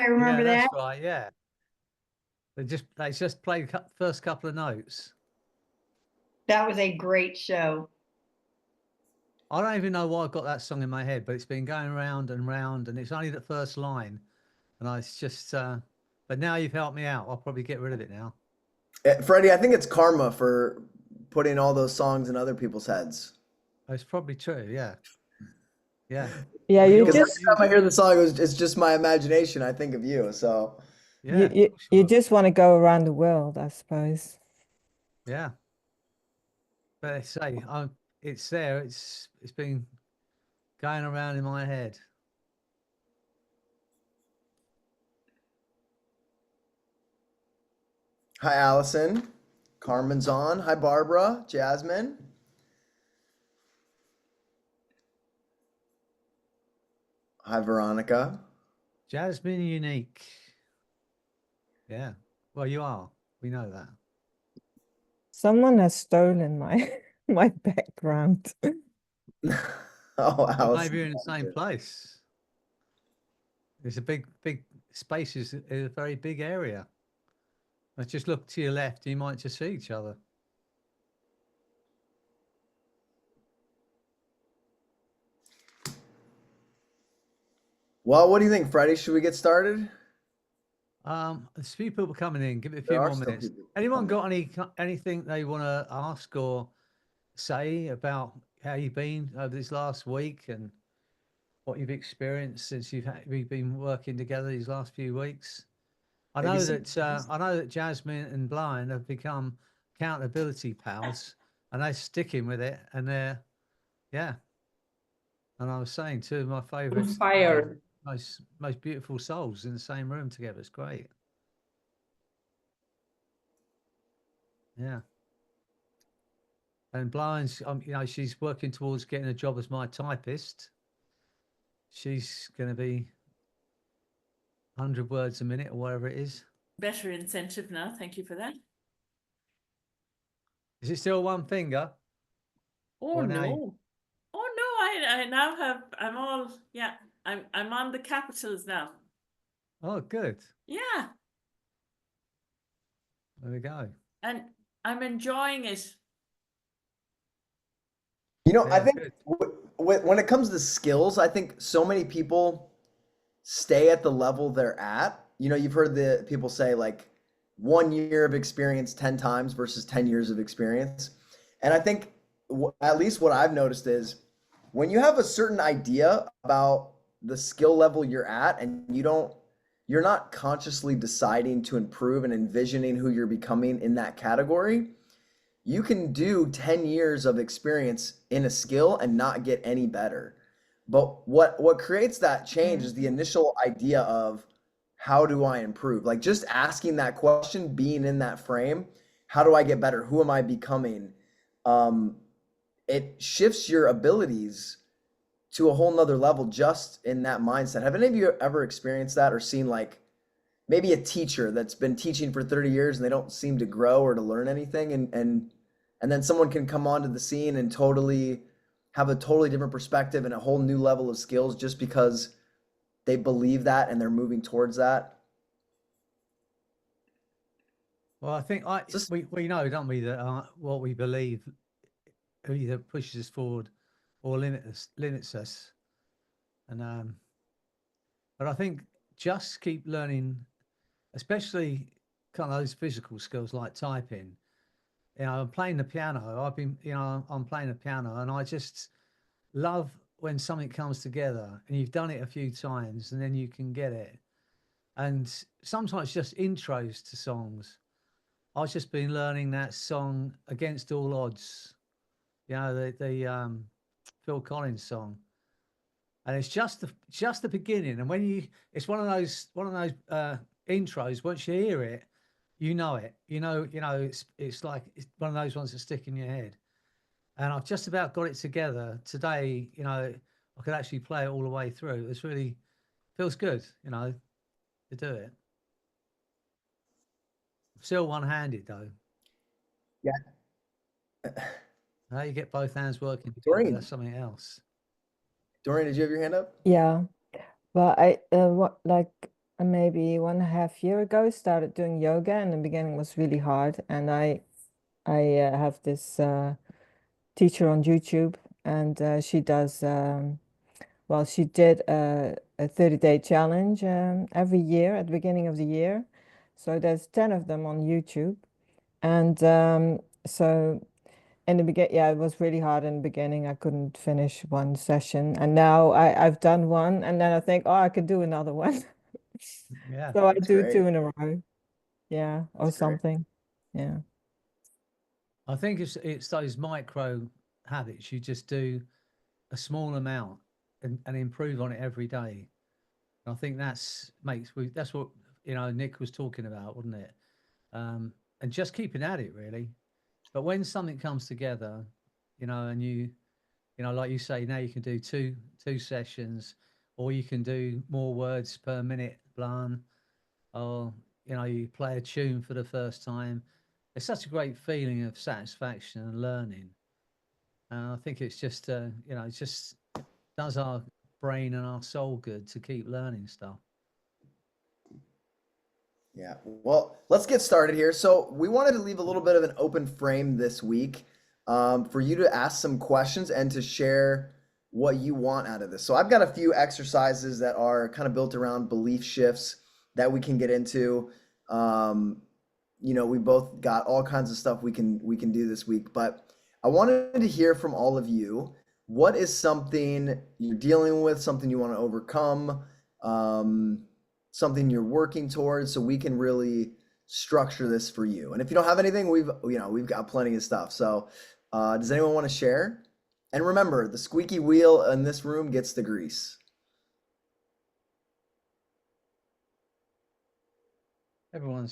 I remember that. that's right. Yeah, they just played first couple of notes. That was a great show. I don't even know why I got that song in my head, but it's been going round and round, and it's only the first line, and it's just. But now you've helped me out. I'll probably get rid of it now. Freddie, I think it's karma for putting all those songs in other people's heads. It's probably true. Yeah, yeah, Yeah, well, you Because just every time I hear the song, it's just my imagination. I think of you. So yeah, you just want to go around the world, I suppose. yeah. But I say, it's there. It's been going around in my head. hi, Allison. Carmen's on. Hi, Barbara. Jasmine. Hi, Veronica. Jasmine Unique. Yeah. Well, you are. We know that. Someone has stolen my my background. Oh, Well, Allison. maybe you're in the same place. It's a big space is a very big area. Let's just look to your left. You might just see each other. Well, what do you think, Freddie? Should we get started? There's a few people coming in. Give it a There few are more still minutes. people Anyone coming. got anything they want to ask or say about how you've been over this last week and what you've experienced since we've been working together these last few weeks? I Maybe know some. that Jasmine and Blind have become accountability pals, and they're sticking with it. And yeah. And I was saying two of my favourites, Inspired. most beautiful souls in the same room together. It's great. Yeah. And Blind's, she's working towards getting a job as my typist. She's going to be 100 words a minute or whatever it is. Better incentive now. Thank you for that. Is it still one finger? Oh Or now no. Oh no, I now have I'm on the capitals now. Oh, good. Yeah. There we go. And I'm enjoying it. You know, I Yeah, think good. when it comes to skills, I think so many people stay at the level they're at. You know, you've heard the people say like 1 year of experience 10 times versus 10 years of experience. And I think at least what I've noticed is when you have a certain idea about the skill level you're at and you're not consciously deciding to improve and envisioning who you're becoming in that category, you can do 10 years of experience in a skill and not get any better. But what creates that change is the initial idea of how do I improve? Like just asking that question, being in that frame, how do I get better? Who am I becoming? It shifts your abilities to a whole nother level just in that mindset. Have any of you ever experienced that or seen like maybe a teacher that's been teaching for 30 years and they don't seem to grow or to learn anything and then someone can come onto the scene and totally have a totally different perspective and a whole new level of skills just because they believe that and they're moving towards that? Well, I think we know, don't we, that what we believe either pushes us forward or limits us. And but I think just keep learning, especially kind of those physical skills like typing. I'm playing the piano. I'm playing the piano, and I just love when something comes together and you've done it a few times and then you can get it. And sometimes just intros to songs. I've just been learning that song Against All Odds, the Phil Collins song. And it's just the beginning. And it's one of those intros. Once you hear it, you know it. It's like it's one of those ones that stick in your head. And I've just about got it together today. I could actually play it all the way through. It's really feels good, to do it. Still one-handed though. Yeah. How you get both hands working together, Dorian. that's something else. Dorian, did you have your hand up? Yeah, but I what like maybe 1.5 years ago, started doing yoga. In the beginning was really hard, and I have this teacher on YouTube, and she does well, she did a 30-day challenge every year at the beginning of the year. So there's 10 of them on YouTube. And so in the beginning, yeah, it was really hard in the beginning. I couldn't finish one session. And now I've done one, and then I think, oh, I could do another one. Yeah. So I That's do great. 2 in a row. Yeah, or That's great. something. Yeah. I think it's those micro habits. You just do a small amount and improve on it every day. And I think that's what Nick was talking about, wasn't it? And just keeping at it really. But when something comes together, and like you say, now you can do two sessions, or you can do more words per minute, Blan, or you play a tune for the first time. It's such a great feeling of satisfaction and learning. And I think it's just it just does our brain and our soul good to keep learning stuff. Yeah. Well, let's get started here. So we wanted to leave a little bit of an open frame this week for you to ask some questions and to share what you want out of this. So I've got a few exercises that are kind of built around belief shifts that we can get into. We both got all kinds of stuff we can do this week, but I wanted to hear from all of you. What is something you're dealing with, something you want to overcome, something you're working towards, so we can really structure this for you. And if you don't have anything, we've got plenty of stuff. So does anyone want to share? And remember, the squeaky wheel in this room gets the grease. Has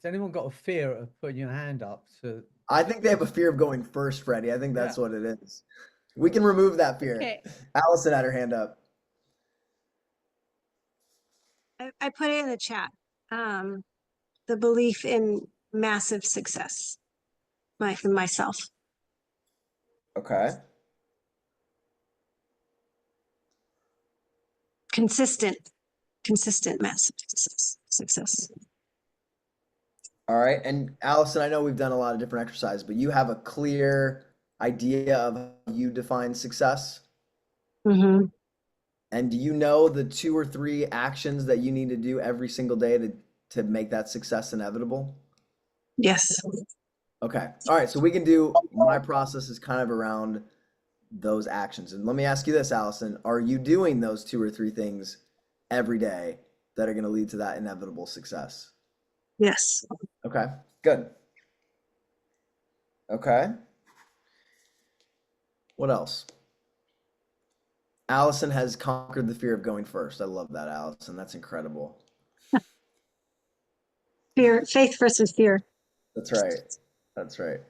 anyone got a fear of putting your hand up to? I think they have a fear of going first, Freddie. I think that's what it is. We can remove that fear. Okay. Allison had her hand up. I put it in the chat. The belief in massive success, myself. Okay. Consistent massive success. All right. And Allison, I know we've done a lot of different exercises, but you have a clear idea of how you define success? Mm-hmm. And do you know the 2 or 3 actions that you need to do every single day to make that success inevitable? Yes. Okay. All right. So we can do, my process is kind of around those actions. And let me ask you this, Allison, are you doing those 2 or 3 things every day that are going to lead to that inevitable success? Yes. Okay, good. Okay. What else? Allison has conquered the fear of going first. I love that, Allison. That's incredible. Faith versus fear. That's right. That's right.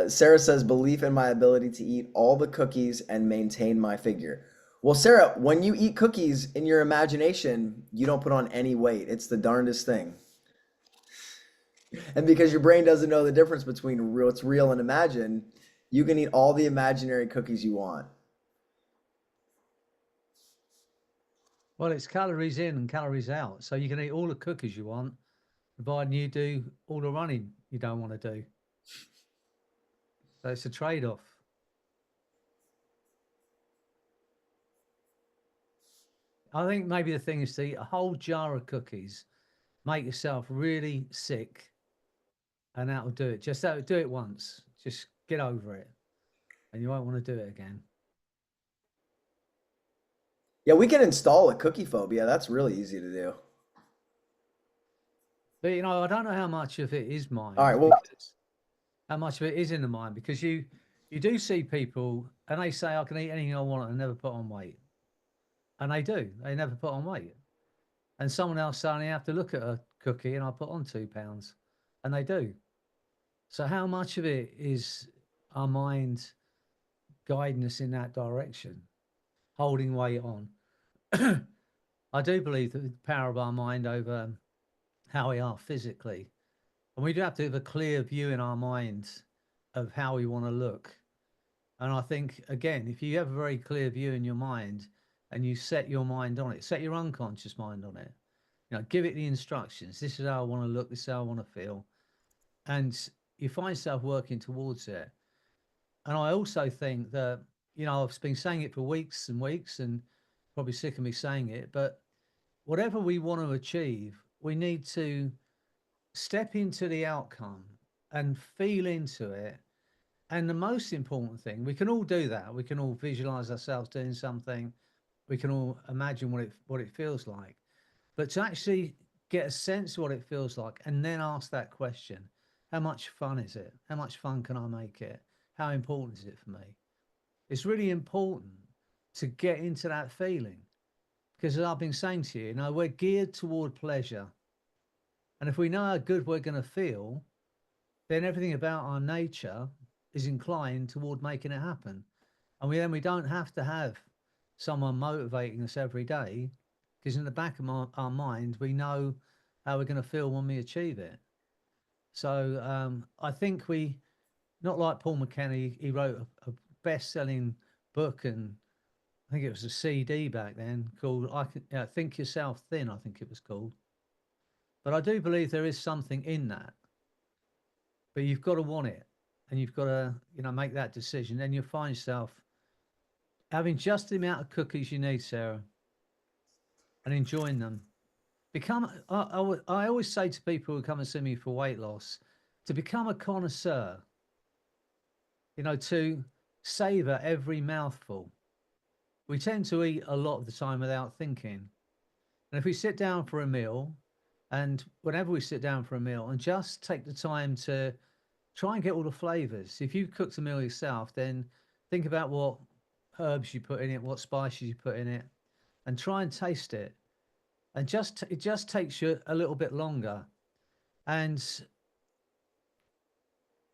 Sarah says, belief in my ability to eat all the cookies and maintain my figure. Well, Sarah, when you eat cookies in your imagination, you don't put on any weight. It's the darndest thing. And because your brain doesn't know the difference between what's real and imagined, you can eat all the imaginary cookies you want. Well, it's calories in and calories out. So you can eat all the cookies you want, providing you do all the running you don't want to do. So it's a trade-off. I think maybe the thing is to eat a whole jar of cookies, make yourself really sick, and that'll do it. Just do it once. Just get over it, and you won't want to do it again. Yeah, we can install a cookie phobia. That's really easy to do. But I don't know how much of it is mind. All right, well, how much of it is in the mind, because you do see people and they say, I can eat anything I want and never put on weight. And they do. They never put on weight. And someone else saying, I have to look at a cookie and I put on 2 pounds. And they do. So how much of it is our mind guiding us in that direction, holding weight on? I do believe that the power of our mind over how we are physically. And we do have to have a clear view in our minds of how we want to look. And I think, again, if you have a very clear view in your mind and you set your mind on it, set your unconscious mind on it. You know, give it the instructions. This is how I want to look. This is how I want to feel. And you find yourself working towards it. And I also think that, you know, I've been saying it for weeks and weeks and probably sick of me saying it, but whatever we want to achieve, we need to step into the outcome and feel into it. And the most important thing, we can all do that. We can all visualize ourselves doing something. We can all imagine what it feels like. But to actually get a sense of what it feels like and then ask that question, how much fun is it? How much fun can I make it? How important is it for me? It's really important to get into that feeling because, as I've been saying to you, you know, we're geared toward pleasure. And if we know how good we're going to feel, then everything about our nature is inclined toward making it happen. And we don't have to have someone motivating us every day because in the back of our mind, we know how we're going to feel when we achieve it. So I think not like Paul McKenna, he wrote a best-selling book, and I think it was a CD back then called Think Yourself Thin, I think it was called. But I do believe there is something in that. But you've got to want it, and you've got to, you know, make that decision. Then you'll find yourself having just the amount of cookies you need, Sarah, and enjoying them. I always say to people who come and see me for weight loss, to become a connoisseur, you know, to savor every mouthful. We tend to eat a lot of the time without thinking. And if we sit down for a meal, and whenever we sit down for a meal, and just take the time to try and get all the flavors. If you've cooked a meal yourself, then think about what herbs you put in it, what spices you put in it, and try and taste it. And it just takes you a little bit longer. And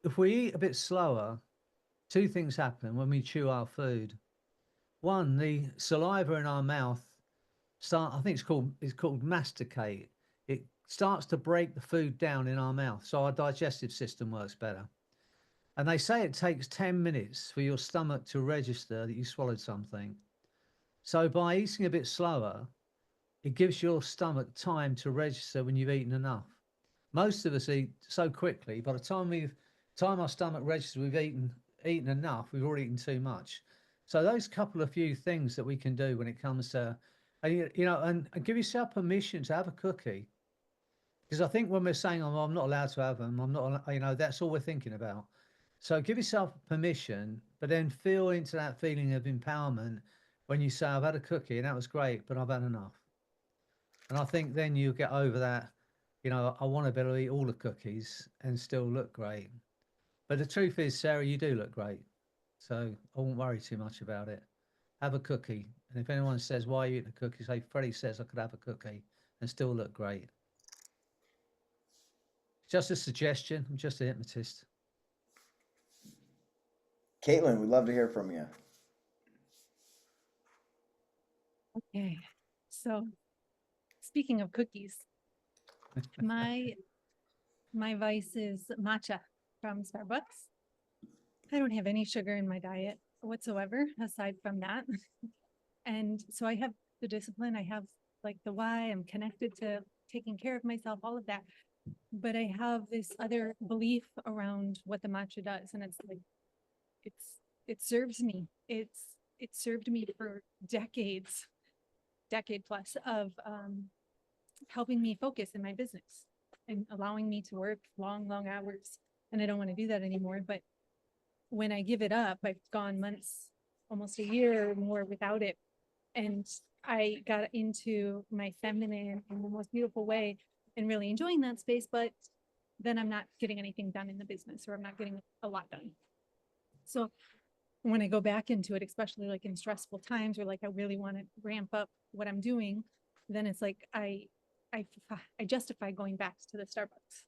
if we eat a bit slower, two things happen when we chew our food. One, the saliva in our mouth I think it's called masticate. It starts to break the food down in our mouth, so our digestive system works better. And they say it takes 10 minutes for your stomach to register that you swallowed something. So by eating a bit slower, it gives your stomach time to register when you've eaten enough. Most of us eat so quickly, by the time our stomach registers we've eaten enough, we've already eaten too much. So those couple of few things that we can do when it comes to, you know, and give yourself permission to have a cookie. Because I think when we're saying, oh, I'm not allowed to have them, I'm not, you know, that's all we're thinking about. So give yourself permission, but then feel into that feeling of empowerment when you say, I've had a cookie and that was great, but I've had enough. And I think then you get over that, you know, I want to be able to eat all the cookies and still look great. But the truth is, Sarah, you do look great. So I won't worry too much about it. Have a cookie. And if anyone says, why are you eating a cookie? Say, Freddie says I could have a cookie and still look great. Just a suggestion. I'm just a hypnotist. Caitlin, we'd love to hear from you. Okay, so speaking of cookies, my vice is matcha from Starbucks. I don't have any sugar in my diet whatsoever aside from that. And so I have the discipline, I have like the why, I'm connected to taking care of myself, all of that. But I have this other belief around what the matcha does, and it's like it serves me. It served me for decade plus of helping me focus in my business and allowing me to work long hours. And I don't want to do that anymore. But when I give it up, I've gone months, almost a year or more without it. And I got into my feminine in the most beautiful way and really enjoying that space. But then I'm not getting anything done in the business, or I'm not getting a lot done. So when I go back into it, especially like in stressful times, or like I really want to ramp up what I'm doing, then it's like I justify going back to the Starbucks,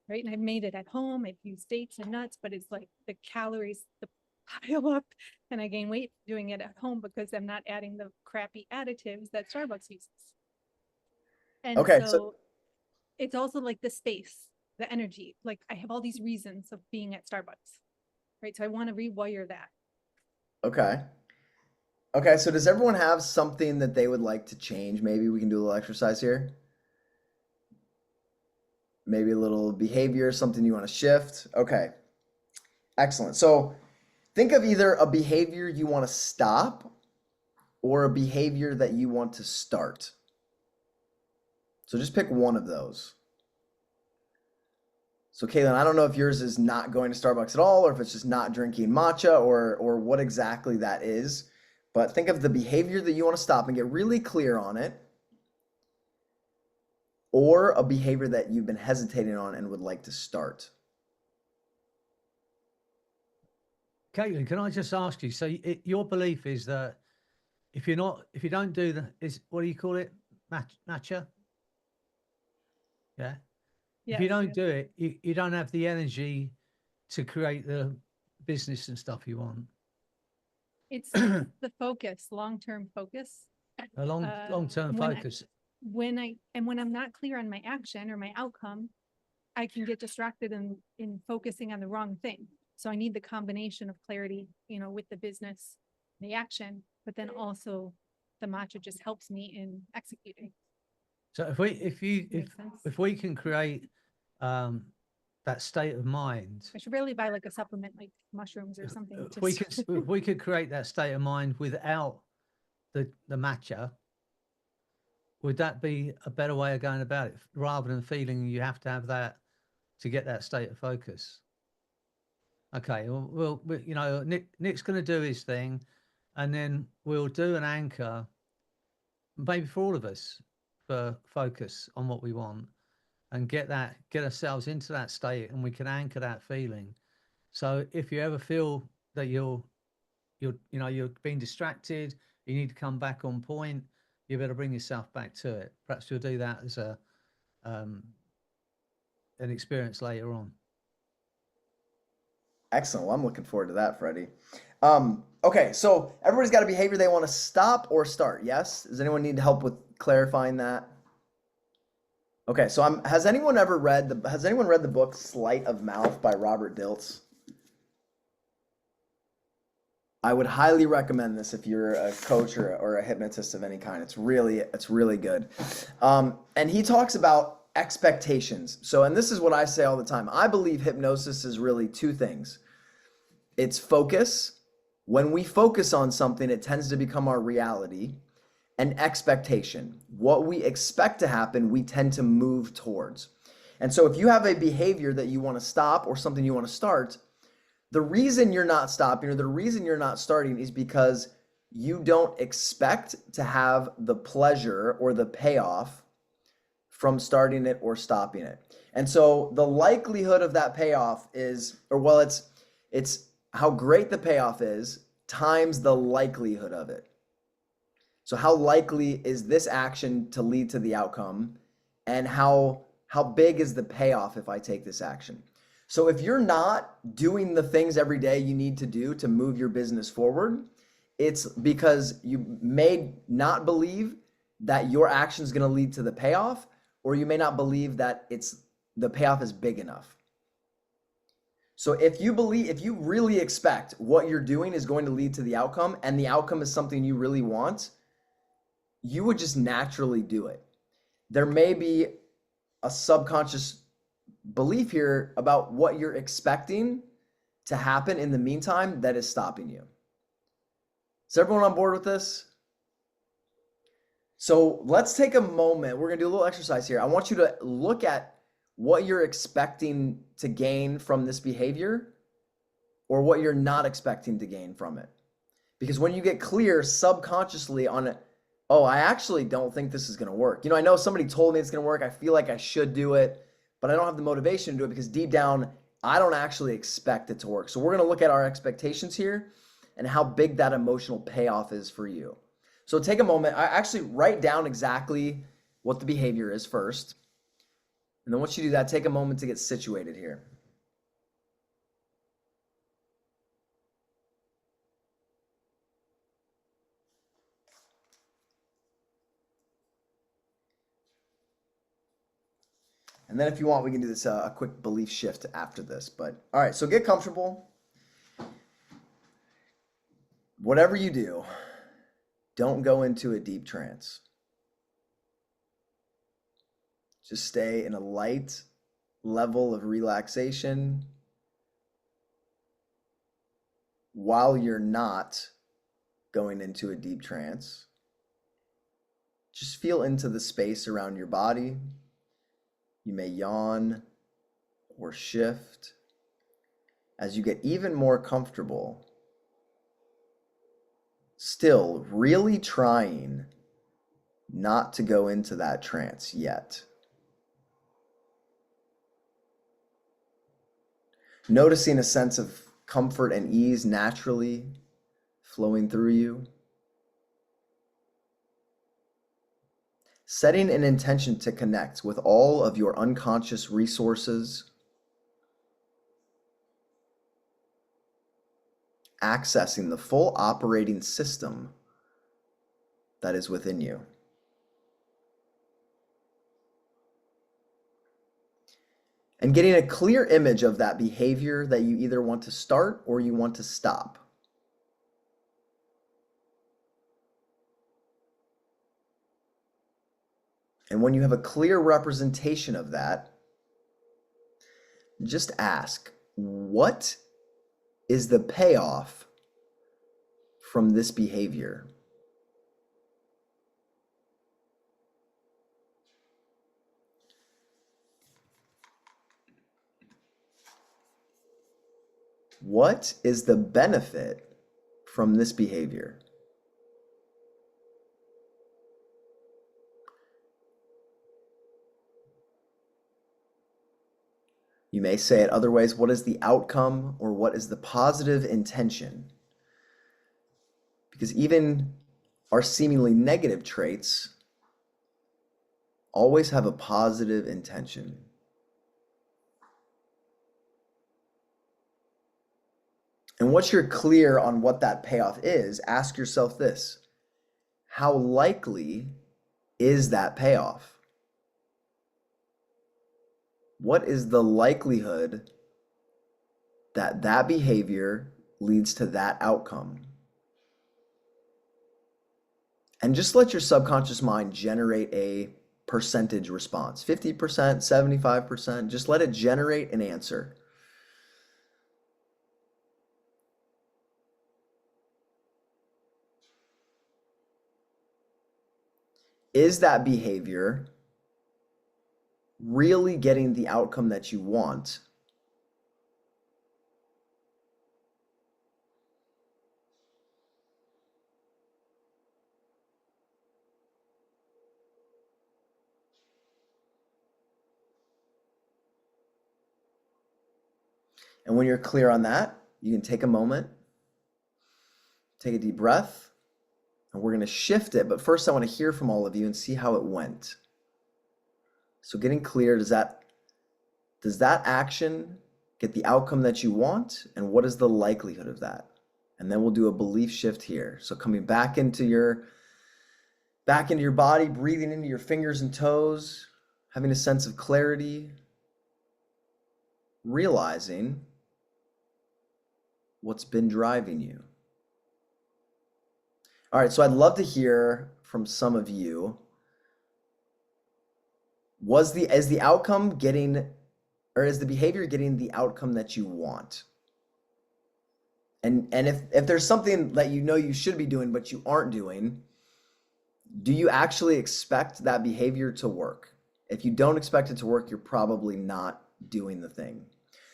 right? And I've made it at home. I've used dates and nuts, but it's like the calories, the pile up, and I gain weight doing it at home because I'm not adding the crappy additives that Starbucks uses. And Okay, so it's also like the space, the energy. Like I have all these reasons of being at Starbucks, right? So I want to rewire that. Okay. Okay, so does everyone have something that they would like to change? Maybe we can do a little exercise here. Maybe a little behavior, something you want to shift. Okay, excellent. So think of either a behavior you want to stop or a behavior that you want to start. So just pick one of those. So Kaylin, I don't know if yours is not going to Starbucks at all, or if it's just not drinking matcha, or what exactly that is. But think of the behavior that you want to stop and get really clear on it, or a behavior that you've been hesitating on and would like to start. Caitlin, can I just ask you? So your belief is that if you don't do what do you call it? Matcha? Yeah. If you don't do it, you don't have the energy to create the business and stuff you want. It's the focus, long-term focus. A long-term focus. When I'm not clear on my action or my outcome, I can get distracted in focusing on the wrong thing. So I need the combination of clarity, with the business, the action, but then also the matcha just helps me in executing. So if we can create that state of mind, I should really buy like a supplement like mushrooms or something. if we could create that state of mind without the matcha, would that be a better way of going about it, rather than feeling you have to have that to get that state of focus? Okay, well, Nick's going to do his thing, and then we'll do an anchor, maybe for all of us, for focus on what we want, and get ourselves into that state, and we can anchor that feeling. So if you ever feel that you're being distracted, you need to come back on point, you better bring yourself back to it. Perhaps you'll do that as an experience later on. Excellent. Well, I'm looking forward to that, Freddie. Okay, so everybody's got a behavior they want to stop or start. Yes? Does anyone need help with clarifying that? Okay, so has anyone read the book Sleight of Mouth by Robert Dilts? I would highly recommend this if you're a coach or a hypnotist of any kind. It's really good. And he talks about expectations. So, and this is what I say all the time. I believe hypnosis is really two things. It's focus. When we focus on something, it tends to become our reality. And expectation. What we expect to happen, we tend to move towards. And so if you have a behavior that you want to stop or something you want to start, the reason you're not stopping or the reason you're not starting is because you don't expect to have the pleasure or the payoff from starting it or stopping it. And so the likelihood of that payoff is, it's how great the payoff is times the likelihood of it. So how likely is this action to lead to the outcome, and how big is the payoff if I take this action? So if you're not doing the things every day you need to do to move your business forward, it's because you may not believe that your action is going to lead to the payoff, or you may not believe that the payoff is big enough. So if you really expect what you're doing is going to lead to the outcome, and the outcome is something you really want, you would just naturally do it. There may be a subconscious belief here about what you're expecting to happen in the meantime that is stopping you. Is everyone on board with this? So let's take a moment. We're going to do a little exercise here. I want you to look at what you're expecting to gain from this behavior, or what you're not expecting to gain from it. Because when you get clear subconsciously on it, oh, I actually don't think this is going to work. I know somebody told me it's going to work. I feel like I should do it, but I don't have the motivation to do it because deep down, I don't actually expect it to work. So we're going to look at our expectations here and how big that emotional payoff is for you. So take a moment. I actually write down exactly what the behavior is first. And then once you do that, take a moment to get situated here. And then if you want, we can do this a quick belief shift after this. But all right, so get comfortable. Whatever you do, don't go into a deep trance. Just stay in a light level of relaxation while you're not going into a deep trance. Just feel into the space around your body. You may yawn or shift as you get even more comfortable. Still really trying not to go into that trance yet. Noticing a sense of comfort and ease naturally flowing through you. Setting an intention to connect with all of your unconscious resources, accessing the full operating system that is within you. And getting a clear image of that behavior that you either want to start or you want to stop. And when you have a clear representation of that, just ask, what is the payoff from this behavior? What is the benefit from this behavior? You may say it other ways. What is the outcome, or what is the positive intention? Because even our seemingly negative traits always have a positive intention. And once you're clear on what that payoff is, ask yourself this: how likely is that payoff? What is the likelihood that that behavior leads to that outcome? And just let your subconscious mind generate a percentage response. 50%, 75%, just let it generate an answer. Is that behavior really getting the outcome that you want? And when you're clear on that, you can take a moment, take a deep breath, and we're going to shift it. But first, I want to hear from all of you and see how it went. So getting clear, does that action get the outcome that you want? And what is the likelihood of that? And then we'll do a belief shift here. So coming back into your body, breathing into your fingers and toes, having a sense of clarity, realizing what's been driving you. All right, so I'd love to hear from some of you. Is the outcome getting, or is the behavior getting the outcome that you want? And if there's something that you know you should be doing but you aren't doing, do you actually expect that behavior to work? If you don't expect it to work, you're probably not doing the thing.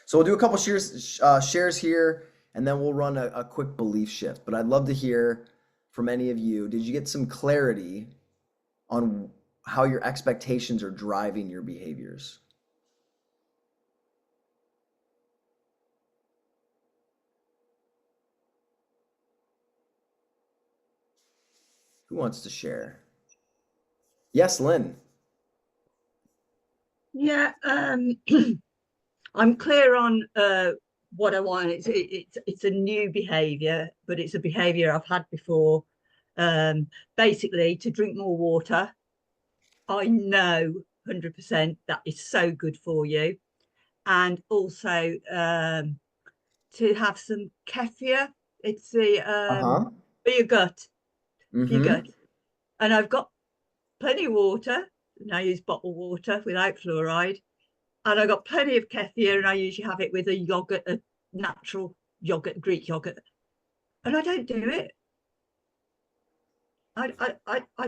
So we'll do a couple shares here, and then we'll run a quick belief shift. But I'd love to hear from any of you. Did you get some clarity on how your expectations are driving your behaviors? Who wants to share? Yes, Lynn. Yeah, I'm clear on what I want. It's a new behavior, but it's a behavior I've had before. Basically, to drink more water. I know 100% that is so good for you. And also to have some kefir. It's the for your gut. your Mhm. gut. And I've got plenty of water, and I use bottled water without fluoride. And I got plenty of kefir, and I usually have it with a yogurt, a natural yogurt, Greek yogurt. And I don't do it. I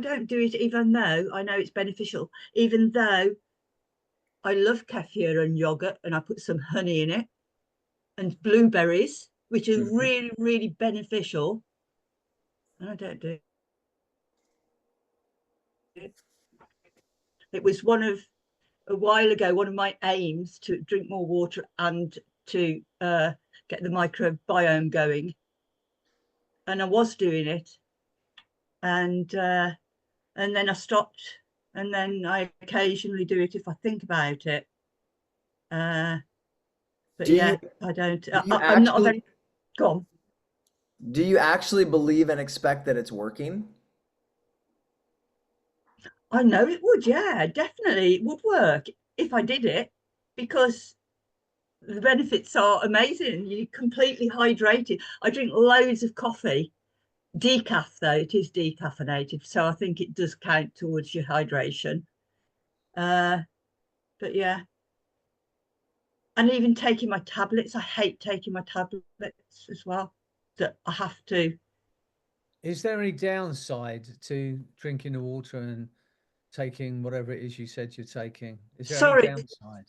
don't do it, even though I know it's beneficial, even though I love kefir and yogurt, and I put some honey in it and blueberries, which are really, really beneficial. And I don't do it. It was a while ago, one of my aims to drink more water and to get the microbiome going. And I was doing it. And then I stopped. And then I occasionally do it if I think about it. But Do yeah, you I don't. do you I'm not a actually very. Go on. do you actually believe and expect that it's working? I know it would. Yeah, definitely it would work if I did it, because the benefits are amazing. You're completely hydrated. I drink loads of coffee. Decaf, though, it is decaffeinated, so I think it does count towards your hydration. But yeah. And even taking my tablets, I hate taking my tablets as well. That I have to. Is there any downside to drinking the water and taking whatever it is you said you're taking? Is there any Sorry, downside?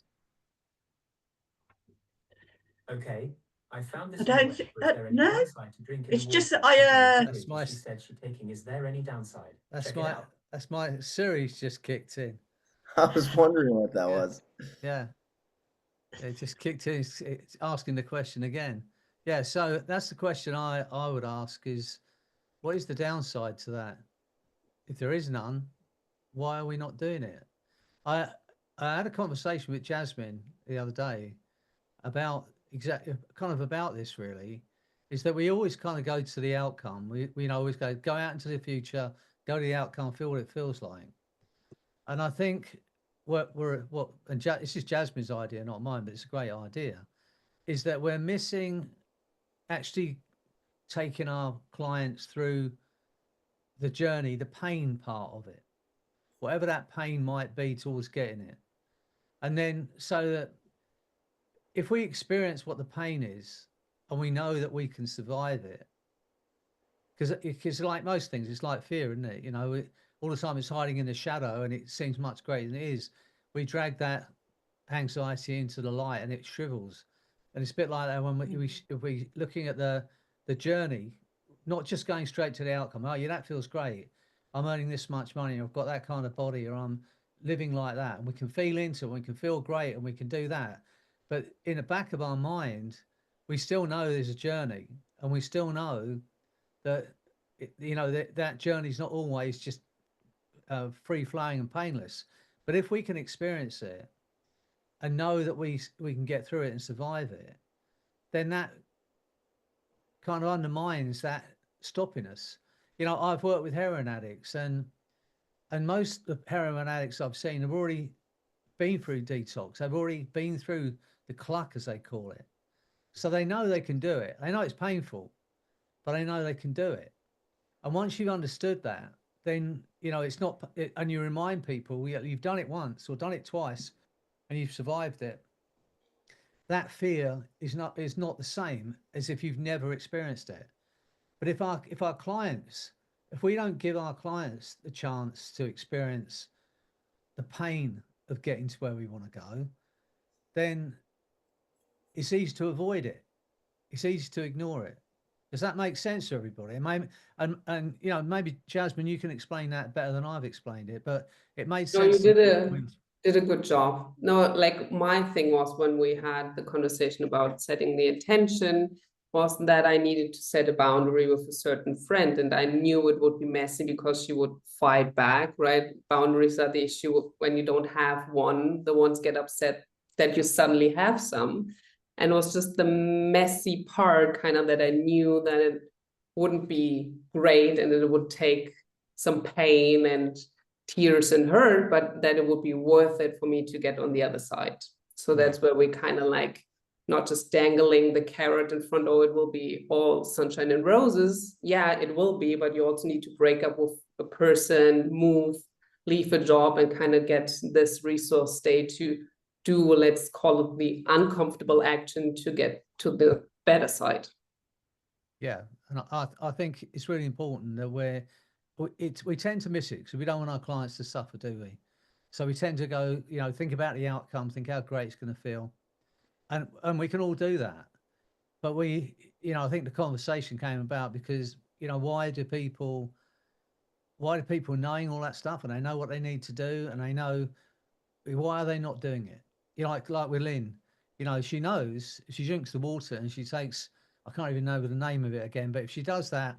Okay, I found I this don't anyway. think. Was there any No, downside to drinking it's the just that water? I. That's my She said she's taking. Is there any downside? that's Check it my out. that's my Siri's just kicked in. I was wondering what that Yeah. was. Yeah. It just kicked in. It's asking the question again. Yeah, so that's the question I would ask is, what is the downside to that? If there is none, why are we not doing it? I had a conversation with Jasmine the other day about exactly kind of about this really, is that we always kind of go to the outcome. We always go out into the future, go to the outcome, feel what it feels like. And I think this is Jasmine's idea, not mine, but it's a great idea, is that we're missing actually taking our clients through the journey, the pain part of it, whatever that pain might be towards getting it. And then so that if we experience what the pain is and we know that we can survive it, because like most things, it's like fear, isn't it? All the time it's hiding in the shadow and it seems much greater than it is. We drag that anxiety into the light and it shrivels. And it's a bit like that when if we looking at the journey, not just going straight to the outcome. Oh, yeah, that feels great. I'm earning this much money. I've got that kind of body, or I'm living like that. And we can feel into it. We can feel great, and we can do that. But in the back of our mind, we still know there's a journey, and we still know that that journey is not always just free flowing and painless. But if we can experience it and know that we can get through it and survive it, then that kind of undermines that stopping us. I've worked with heroin addicts, and most of the heroin addicts I've seen have already been through detox. They've already been through the cluck, as they call it. So they know they can do it. They know it's painful, but they know they can do it. And once you've understood that, then it's not. And you remind people you've done it once or done it twice, and you've survived it. That fear is not the same as if you've never experienced it. But if our clients, if we don't give our clients the chance to experience the pain of getting to where we want to go, then it's easy to avoid it. It's easy to ignore it. Does that make sense to everybody? And maybe Jasmine, you can explain that better than I've explained it, but it made No, you sense. did a good job. No, like my thing was when we had the conversation about setting the intention, was that I needed to set a boundary with a certain friend, and I knew it would be messy because she would fight back, right? Boundaries are the issue when you don't have one. The ones get upset that you suddenly have some. And it was just the messy part kind of that I knew that it wouldn't be great and that it would take some pain and tears and hurt, but that it would be worth it for me to get on the other side. So that's where we kind of like not just dangling the carrot in front, oh, it will be all sunshine and roses. Yeah, it will be, but you also need to break up with a person, move, leave a job, and kind of get this resource state to do, let's call it the uncomfortable action to get to the better side. Yeah, and I think it's really important that we tend to miss it because we don't want our clients to suffer, do we? So we tend to go, think about the outcome, think how great it's going to feel, and we can all do that. But I think the conversation came about because why do people knowing all that stuff and they know what they need to do and they know, why are they not doing it? Like with Lynn, she knows if she drinks the water and she takes, I can't even know the name of it again, but if she does that,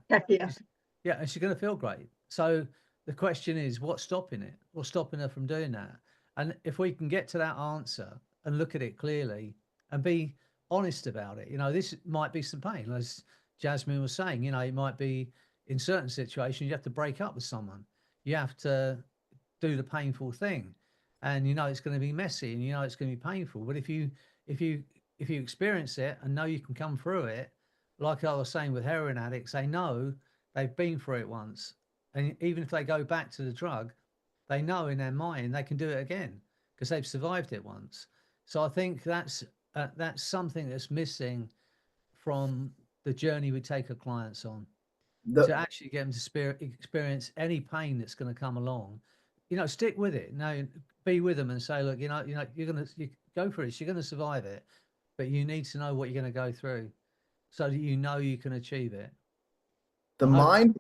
Yeah. and she's going to feel great. So the question is, what's stopping it? What's stopping her from doing that? And if we can get to that answer and look at it clearly and be honest about it, this might be some pain, as Jasmine was saying. It might be in certain situations you have to break up with someone. You have to do the painful thing, and it's going to be messy, and it's going to be painful. But if you experience it and know you can come through it, like I was saying with heroin addicts, they know they've been through it once, and even if they go back to the drug, they know in their mind they can do it again because they've survived it once. So I think that's something that's missing from the journey we take our clients on, to actually get them to experience any pain that's going to come along. Stick with it. Be with them and say, look, you go for it. You're going to survive it, but you need to know what you're going to go through so that you can achieve it. The mind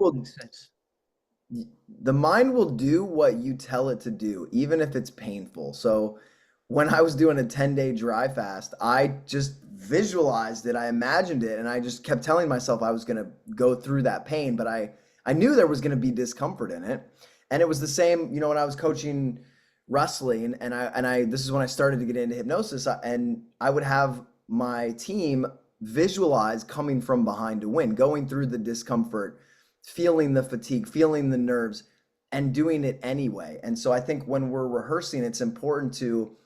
will do what you tell it to do, even if it's painful. So when I was doing a 10-day dry fast, I just visualized it. I imagined it. And I just kept telling myself I was going to go through that pain, but I knew there was going to be discomfort in it. And it was the same, when I was coaching wrestling and I this is when I started to get into hypnosis, and I would have my team visualize coming from behind to win, going through the discomfort, feeling the fatigue, feeling the nerves, and doing it anyway. And so I think when we're rehearsing, it's important to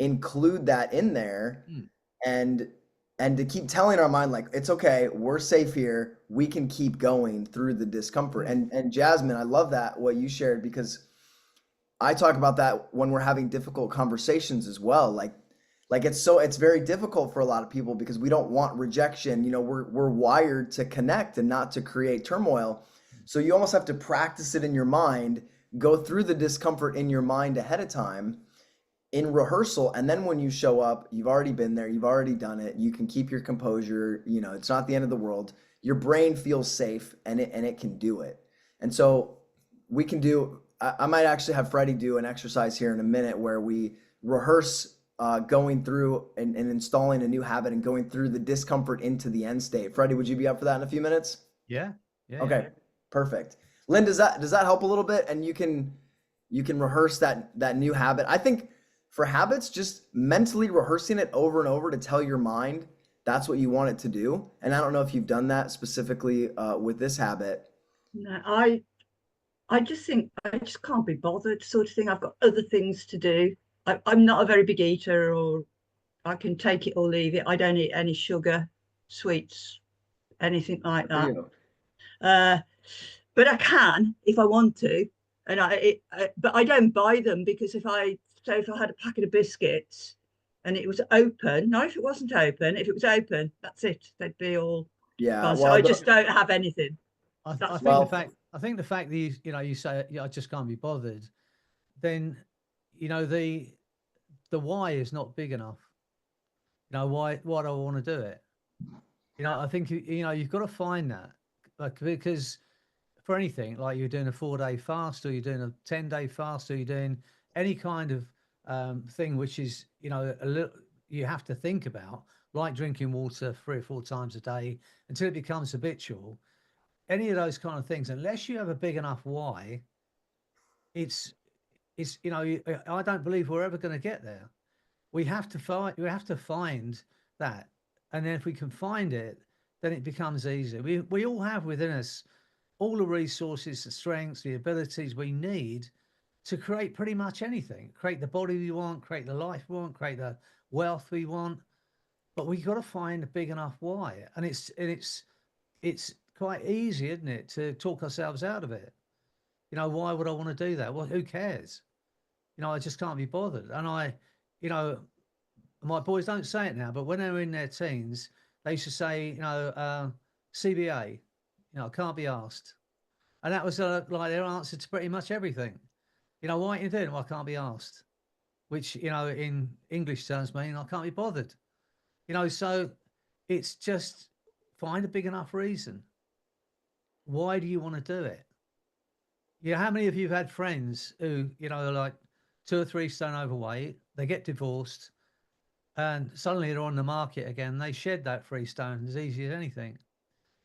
include that in there and to keep telling our mind, like, it's okay, we're safe here, we can keep going through the discomfort. And Jasmine, I love that what you shared, because I talk about that when we're having difficult conversations as well. Like it's very difficult for a lot of people because we don't want rejection. We're wired to connect and not to create turmoil. So you almost have to practice it in your mind, go through the discomfort in your mind ahead of time in rehearsal. And then when you show up, you've already been there, you've already done it. You can keep your composure. It's not the end of the world. Your brain feels safe and it can do it. And so we can do, I might actually have Freddie do an exercise here in a minute where we rehearse going through and installing a new habit and going through the discomfort into the end state. Freddie, would you be up for that in a few minutes? Yeah. Okay, yeah. Perfect. Lynn, does that help a little bit? And you can rehearse that new habit. I think for habits, just mentally rehearsing it over and over to tell your mind that's what you want it to do. And I don't know if you've done that specifically with this habit. No, I just think I just can't be bothered, sort of thing. I've got other things to do. I'm not a very big eater, or I can take it or leave it. I don't eat any sugar, sweets, anything like that. But I can if I want to, and but I don't buy them, because if I had a packet of biscuits and it was open, no, if it wasn't open, if it was open, that's it. They'd be all gone. So I just don't have anything. I think the fact that you say, I just can't be bothered, then the why is not big enough. Why do I want to do it? I think you've got to find that, because for anything, like you're doing a 4-day fast, or you're doing a 10-day fast, or you're doing any kind of thing which is a little, you have to think about, like drinking water 3 or 4 times a day until it becomes habitual. Any of those kind of things, unless you have a big enough why, it's I don't believe we're ever going to get there. We have to find that, and then if we can find it, then it becomes easier. We all have within us all the resources, the strengths, the abilities we need to create pretty much anything. Create the body we want, create the life we want, create the wealth we want. but we got to find a big enough why. And it's quite easy, isn't it, to talk ourselves out of it? You know, why would I want to do that? Well, who cares? You know, I just can't be bothered. And you know, my boys don't say it now, but when they were in their teens, they used to say, you know, CBA, you know, I can't be asked. And that was like their answer to pretty much everything. You know, why are you doing it? Well, I can't be asked, which, you know, in English terms mean I can't be bothered. You know, so it's just find a big enough reason. Why do you want to do it? You know, how many of you have had friends who, you know, are like 2 or 3 stone overweight, they get divorced, and suddenly they're on the market again. They shed that 3 stone as easy as anything,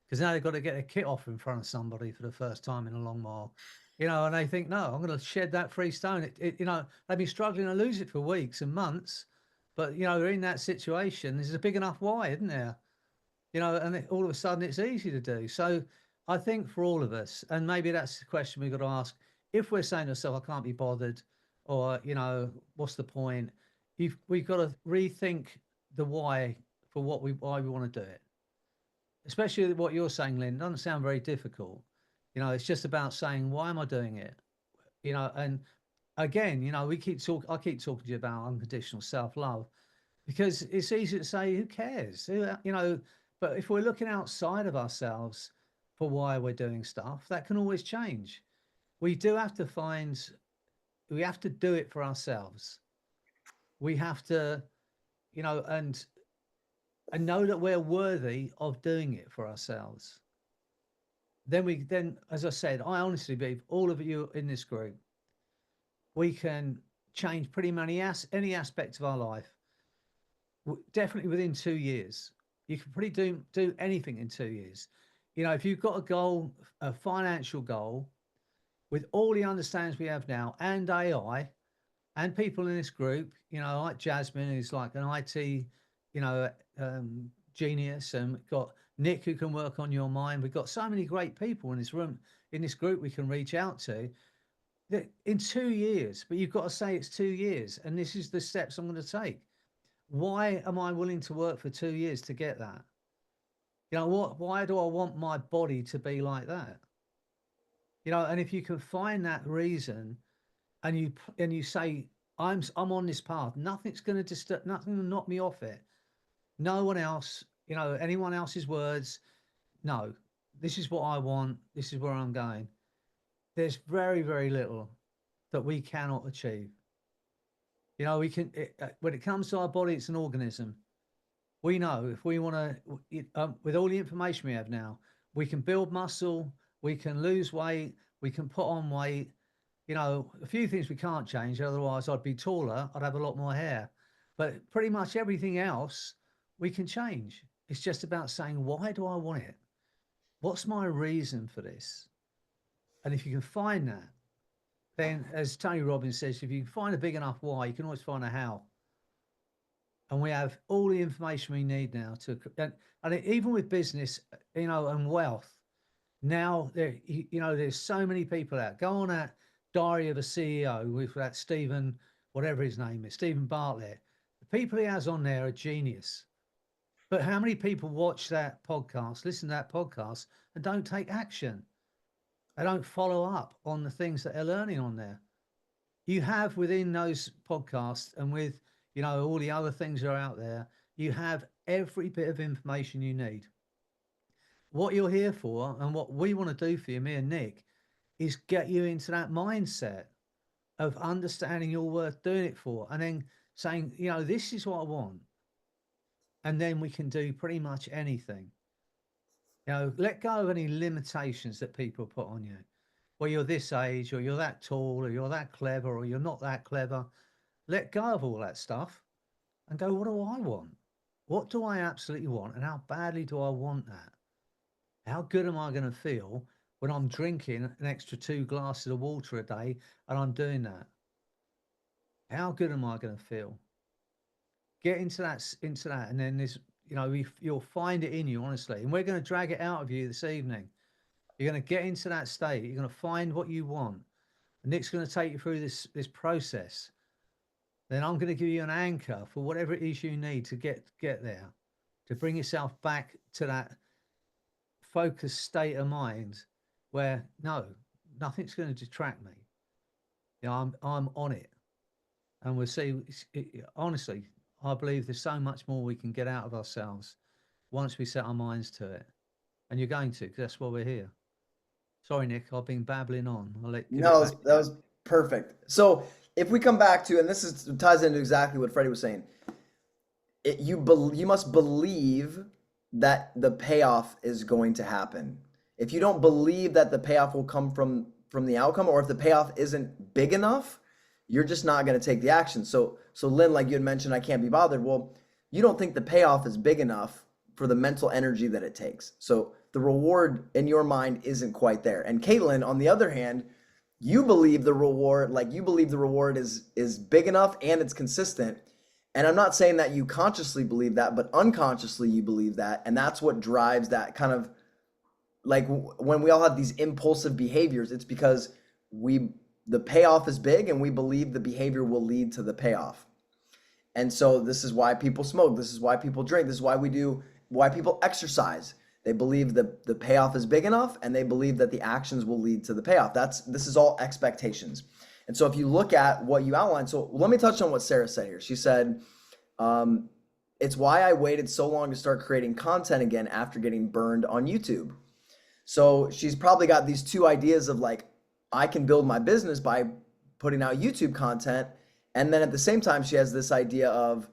because now they've got to get a kit off in front of somebody for the first time in a long while, you know, and they think, no, I'm going to shed that 3 stone. You know, they've been struggling to lose it for weeks and months, but, you know, they're in that situation. There's a big enough why, isn't there? You know, and all of a sudden it's easy to do. So I think for all of us, and maybe that's the question we've got to ask, if we're saying to ourselves, I can't be bothered, or, you know, what's the point? We've got to rethink the why for why we want to do it. Especially what you're saying, Lynn, doesn't sound very difficult. You know, it's just about saying, why am I doing it? You know, and again, you know, I keep talking to you about unconditional self-love, because it's easy to say, who cares? You know, but if we're looking outside of ourselves for why we're doing stuff, that can always change. We do have to we have to do it for ourselves. We have to, you know, and know that we're worthy of doing it for ourselves. Then, as I said, I honestly believe all of you in this group, we can change pretty much any aspect of our life. Definitely within 2 years. You can pretty do anything in 2 years. You know, if you've got a goal, a financial goal, with all the understandings we have now, and AI, and people in this group, you know, like Jasmine, who's like an IT, you know, genius, and we've got Nick, who can work on your mind. We've got so many great people in this room, in this group we can reach out to. In 2 years, but you've got to say it's 2 years, and this is the steps I'm going to take. Why am I willing to work for 2 years to get that? You know, why do I want my body to be like that? You know, and if you can find that reason, and you say, I'm on this path, nothing's going to disturb, nothing will knock me off it. No one else, you know, anyone else's words. No, this is what I want. This is where I'm going. There's very, very little that we cannot achieve. You know, when it comes to our body, it's an organism. We know if we want to, with all the information we have now, we can build muscle, we can lose weight, we can put on weight. You know, a few things we can't change. Otherwise, I'd be taller. I'd have a lot more hair. But pretty much everything else we can change. It's just about saying, why do I want it? What's my reason for this? And if you can find that, then, as Tony Robbins says, if you can find a big enough why, you can always find a how. And we have all the information we need now and even with business, you know, and wealth. Now, you know, there's so many people out. Go on that Diary of a CEO with that Stephen, whatever his name is, Stephen Bartlett. The people he has on there are genius. But how many people watch that podcast, listen to that podcast, and don't take action? They don't follow up on the things that they're learning on there. You have within those podcasts, and with, you know, all the other things that are out there, you have every bit of information you need. What you're here for, and what we want to do for you, me and Nick, is get you into that mindset of understanding you're worth doing it for, and then saying, you know, this is what I want. And then we can do pretty much anything. You know, let go of any limitations that people put on you. Well, you're this age, or you're that tall, or you're that clever, or you're not that clever. Let go of all that stuff and go, what do I want? What do I absolutely want? And how badly do I want that? How good am I going to feel when I'm drinking an extra 2 glasses of water a day and I'm doing that? How good am I going to feel? Get into that, and then there's, you know, you'll find it in you, honestly. And we're going to drag it out of you this evening. You're going to get into that state. You're going to find what you want. And Nick's going to take you through this process. Then I'm going to give you an anchor for whatever it is you need to get there. to bring yourself back to that focused state of mind where no, nothing's going to detract me. You know, I'm on it, and we'll see. Honestly, I believe there's so much more we can get out of ourselves once we set our minds to it. And you're going to, 'cause that's why we're here. Sorry, Nick, I've been babbling on. No, that was perfect. So if we come back to, and this ties into exactly what Freddie was saying, you must believe that the payoff is going to happen. If you don't believe that the payoff will come from the outcome, or if the payoff isn't big enough, you're just not going to take the action. So Lynn, like you had mentioned, I can't be bothered. Well, you don't think the payoff is big enough for the mental energy that it takes. So the reward in your mind isn't quite there. And Caitlin, on the other hand, you believe the reward, is big enough and it's consistent. And I'm not saying that you consciously believe that, but unconsciously you believe that. And that's what drives that kind of, like, when we all have these impulsive behaviors, it's because the payoff is big and we believe the behavior will lead to the payoff. And so this is why people smoke. This is why people drink. This is why people exercise. They believe the payoff is big enough, and they believe that the actions will lead to the payoff. This is all expectations. And so if you look at what you outlined, so let me touch on what Sarah said here. She said, it's why I waited so long to start creating content again after getting burned on YouTube. So she's probably got these two ideas of, like, I can build my business by putting out YouTube content. And then at the same time, she has this idea of,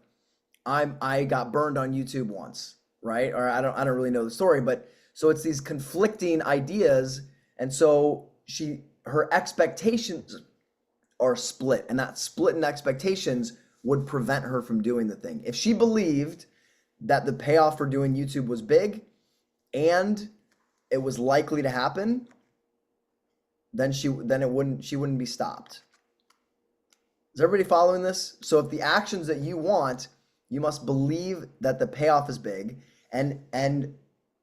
I got burned on YouTube once, right? Or I don't really know the story, but so it's these conflicting ideas. And so her expectations are split, and that split in expectations would prevent her from doing the thing. If she believed that the payoff for doing YouTube was big and it was likely to happen, then she wouldn't be stopped. Is everybody following this? So if the actions that you want, you must believe that the payoff is big. And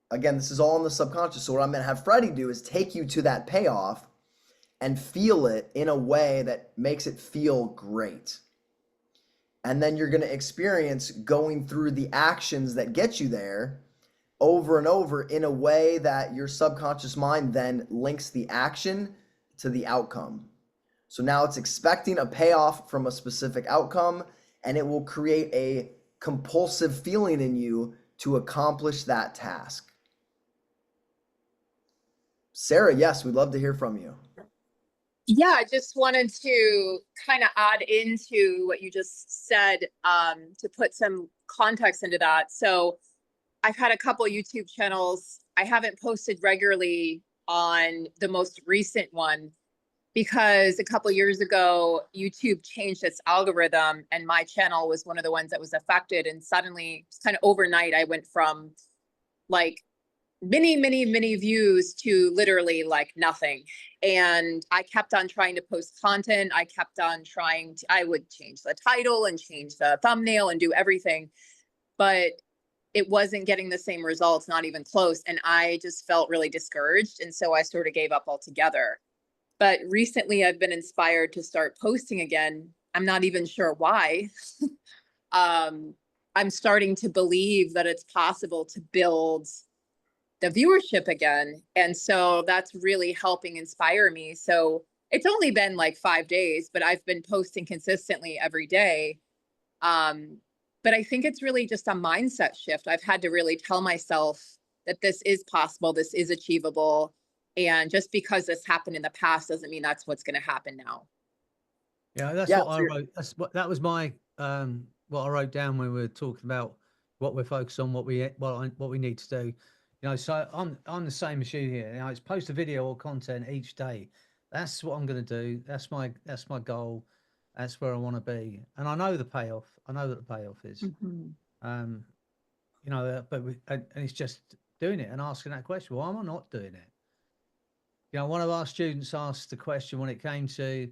again, this is all in the subconscious. So what I'm going to have Freddie do is take you to that payoff and feel it in a way that makes it feel great. And then you're going to experience going through the actions that get you there over and over in a way that your subconscious mind then links the action to the outcome. So now it's expecting a payoff from a specific outcome, and it will create a compulsive feeling in you to accomplish that task. Sarah, yes, we'd love to hear from you. Yeah, I just wanted to kind of add into what you just said, to put some context into that. So I've had a couple YouTube channels. I haven't posted regularly on the most recent one because a couple years ago, YouTube changed its algorithm and my channel was one of the ones that was affected. And suddenly, kind of overnight, I went from like many views to literally like nothing. And I kept on trying to post content. I kept on trying to, I would change the title and change the thumbnail and do everything, but it wasn't getting the same results, not even close. And I just felt really discouraged. And so I sort of gave up altogether. But recently I've been inspired to start posting again. I'm not even sure why. I'm starting to believe that it's possible to build the viewership again. And so that's really helping inspire me. So it's only been like 5 days, but I've been posting consistently every day. But I think it's really just a mindset shift. I've had to really tell myself that this is possible, this is achievable. And just because this happened in the past doesn't mean that's what's going to happen now. Yeah, that's what I wrote. That was my what I wrote down when we were talking about what we're focused on, what we need to do. You know, so I'm the same as you here. You know, it's post a video or content each day. That's what I'm going to do. That's my goal. That's where I want to be. And I know the payoff. I know that the payoff is. Mm-hmm. You know, but and it's just doing it and asking that question. Why am I not doing it? You know, one of our students asked the question when it came to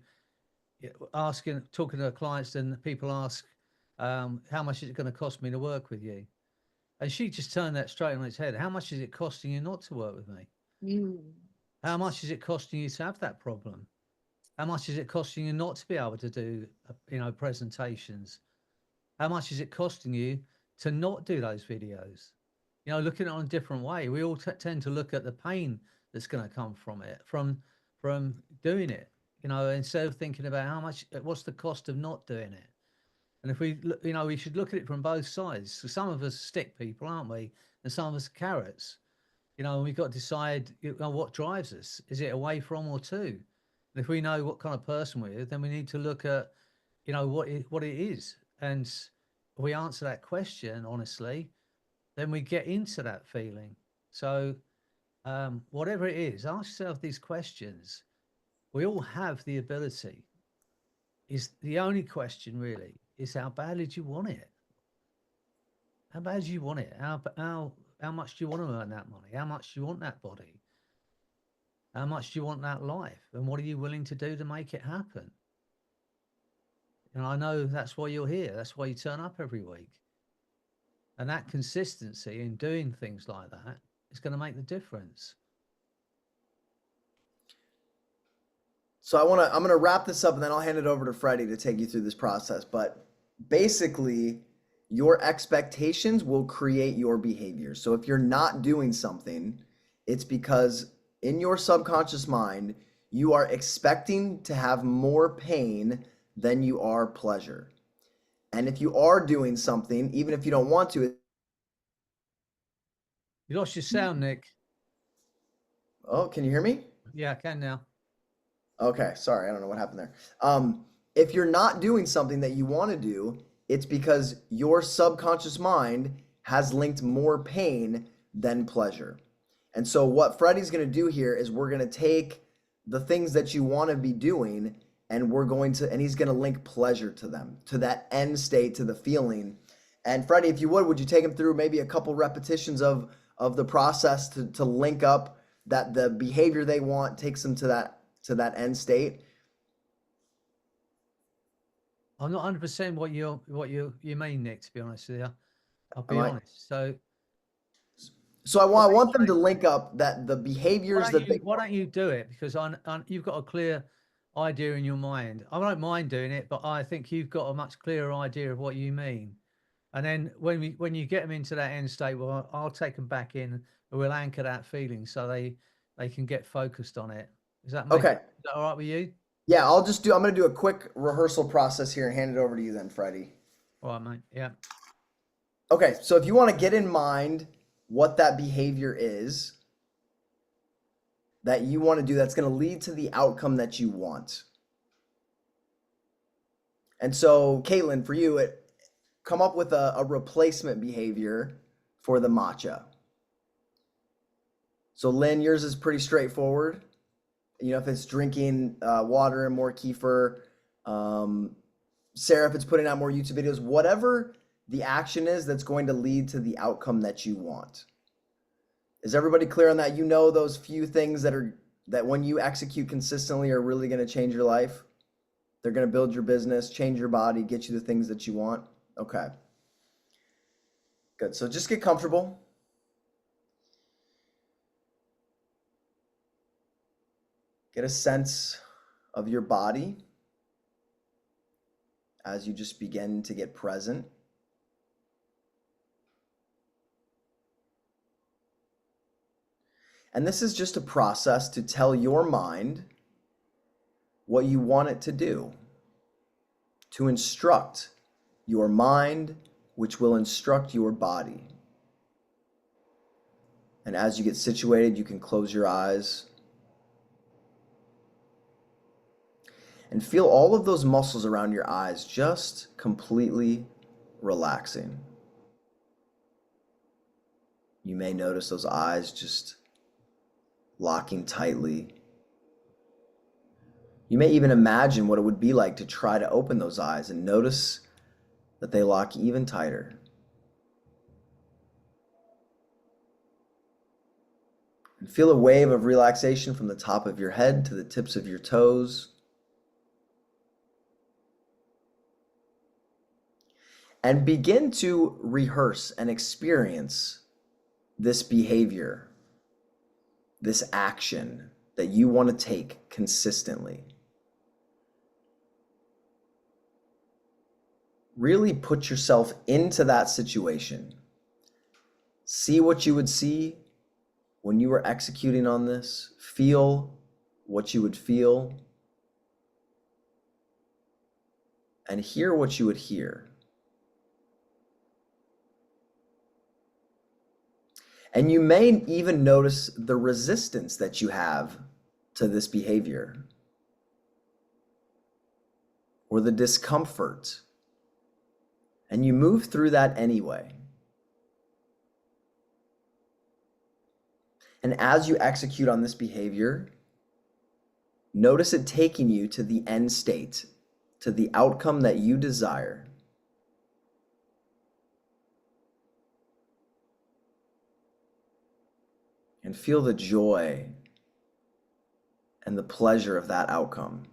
talking to the clients, and people ask, how much is it going to cost me to work with you? And she just turned that straight on its head. How much is it costing you not to work with me? How much is it costing you to have that problem? How much is it costing you not to be able to do, presentations? How much is it costing you to not do those videos. You know, looking at it on a different way. We all tend to look at the pain that's going to come from it, from doing it. You know, instead of thinking about what's the cost of not doing it. And if we, you know, we should look at it from both sides. So some of us stick people, aren't we? And some of us carrots. You know, and we've got to decide, you know, what drives us. Is it away from or to? And if we know what kind of person we're, then we need to look at, you know, what it is. And if we answer that question honestly, then we get into that feeling. So whatever it is, ask yourself these questions. We all have the ability. Is the only question really is how badly do you want it? How bad do you want it? How much do you want to earn that money? How much do you want that body? How much do you want that life? And what are you willing to do to make it happen? And I know that's why you're here. That's why you turn up every week. And that consistency in doing things like that is going to make the difference. So I'm going to wrap this up and then I'll hand it over to Freddie to take you through this process. But basically, your expectations will create your behavior. So if you're not doing something, it's because in your subconscious mind, you are expecting to have more pain than you are pleasure. And if you are doing something, even if you don't want to. You lost your sound, Nick. Oh, can you hear me? Yeah, I can now. Okay, sorry, I don't know what happened there. If you're not doing something that you want to do, it's because your subconscious mind has linked more pain than pleasure. And so what Freddie's going to do here is we're going to take the things that you want to be doing and he's going to link pleasure to them, to that end state, to the feeling. And Freddie, if you would you take him through maybe a couple repetitions of the process to link up that the behavior they want takes them to that end state? I'm not 100% what you mean, Nick, to be honest with you. I'll be Am I- honest. So I want them to link up that the behaviors why don't you do it? Because you've got a clear idea in your mind. I don't mind doing it, but I think you've got a much clearer idea of what you mean. And then when you get them into that end state, well, I'll take them back in and we'll anchor that feeling so they can get focused on it. Is that Okay? Is that all right with you? Yeah, I'm going to do a quick rehearsal process here and hand it over to you then, Freddie. All right, mate. Yeah. Okay, so if you want to get in mind what that behavior is that you want to do that's going to lead to the outcome that you want. And so, Caitlin, for you, come up with a replacement behavior for the matcha. So, Lynn, yours is pretty straightforward. You know, if it's drinking water and more kefir. Sarah, if it's putting out more YouTube videos, whatever the action is that's going to lead to the outcome that you want. Is everybody clear on that? You know those few things that when you execute consistently are really going to change your life? They're going to build your business, change your body, get you the things that you want? Okay. Good. So just get comfortable. Get a sense of your body as you just begin to get present. And this is just a process to tell your mind what you want it to do, to instruct your mind, which will instruct your body. And as you get situated, you can close your eyes and feel all of those muscles around your eyes just completely relaxing. You may notice those eyes just locking tightly. You may even imagine what it would be like to try to open those eyes and notice that they lock even tighter. And feel a wave of relaxation from the top of your head to the tips of your toes. And begin to rehearse and experience this behavior, this action that you want to take consistently. really put yourself into that situation. See what you would see when you were executing on this. Feel what you would feel. And hear what you would hear. And you may even notice the resistance that you have to this behavior, or the discomfort. And you move through that anyway. And as you execute on this behavior, notice it taking you to the end state, to the outcome that you desire. And feel the joy and the pleasure of that outcome.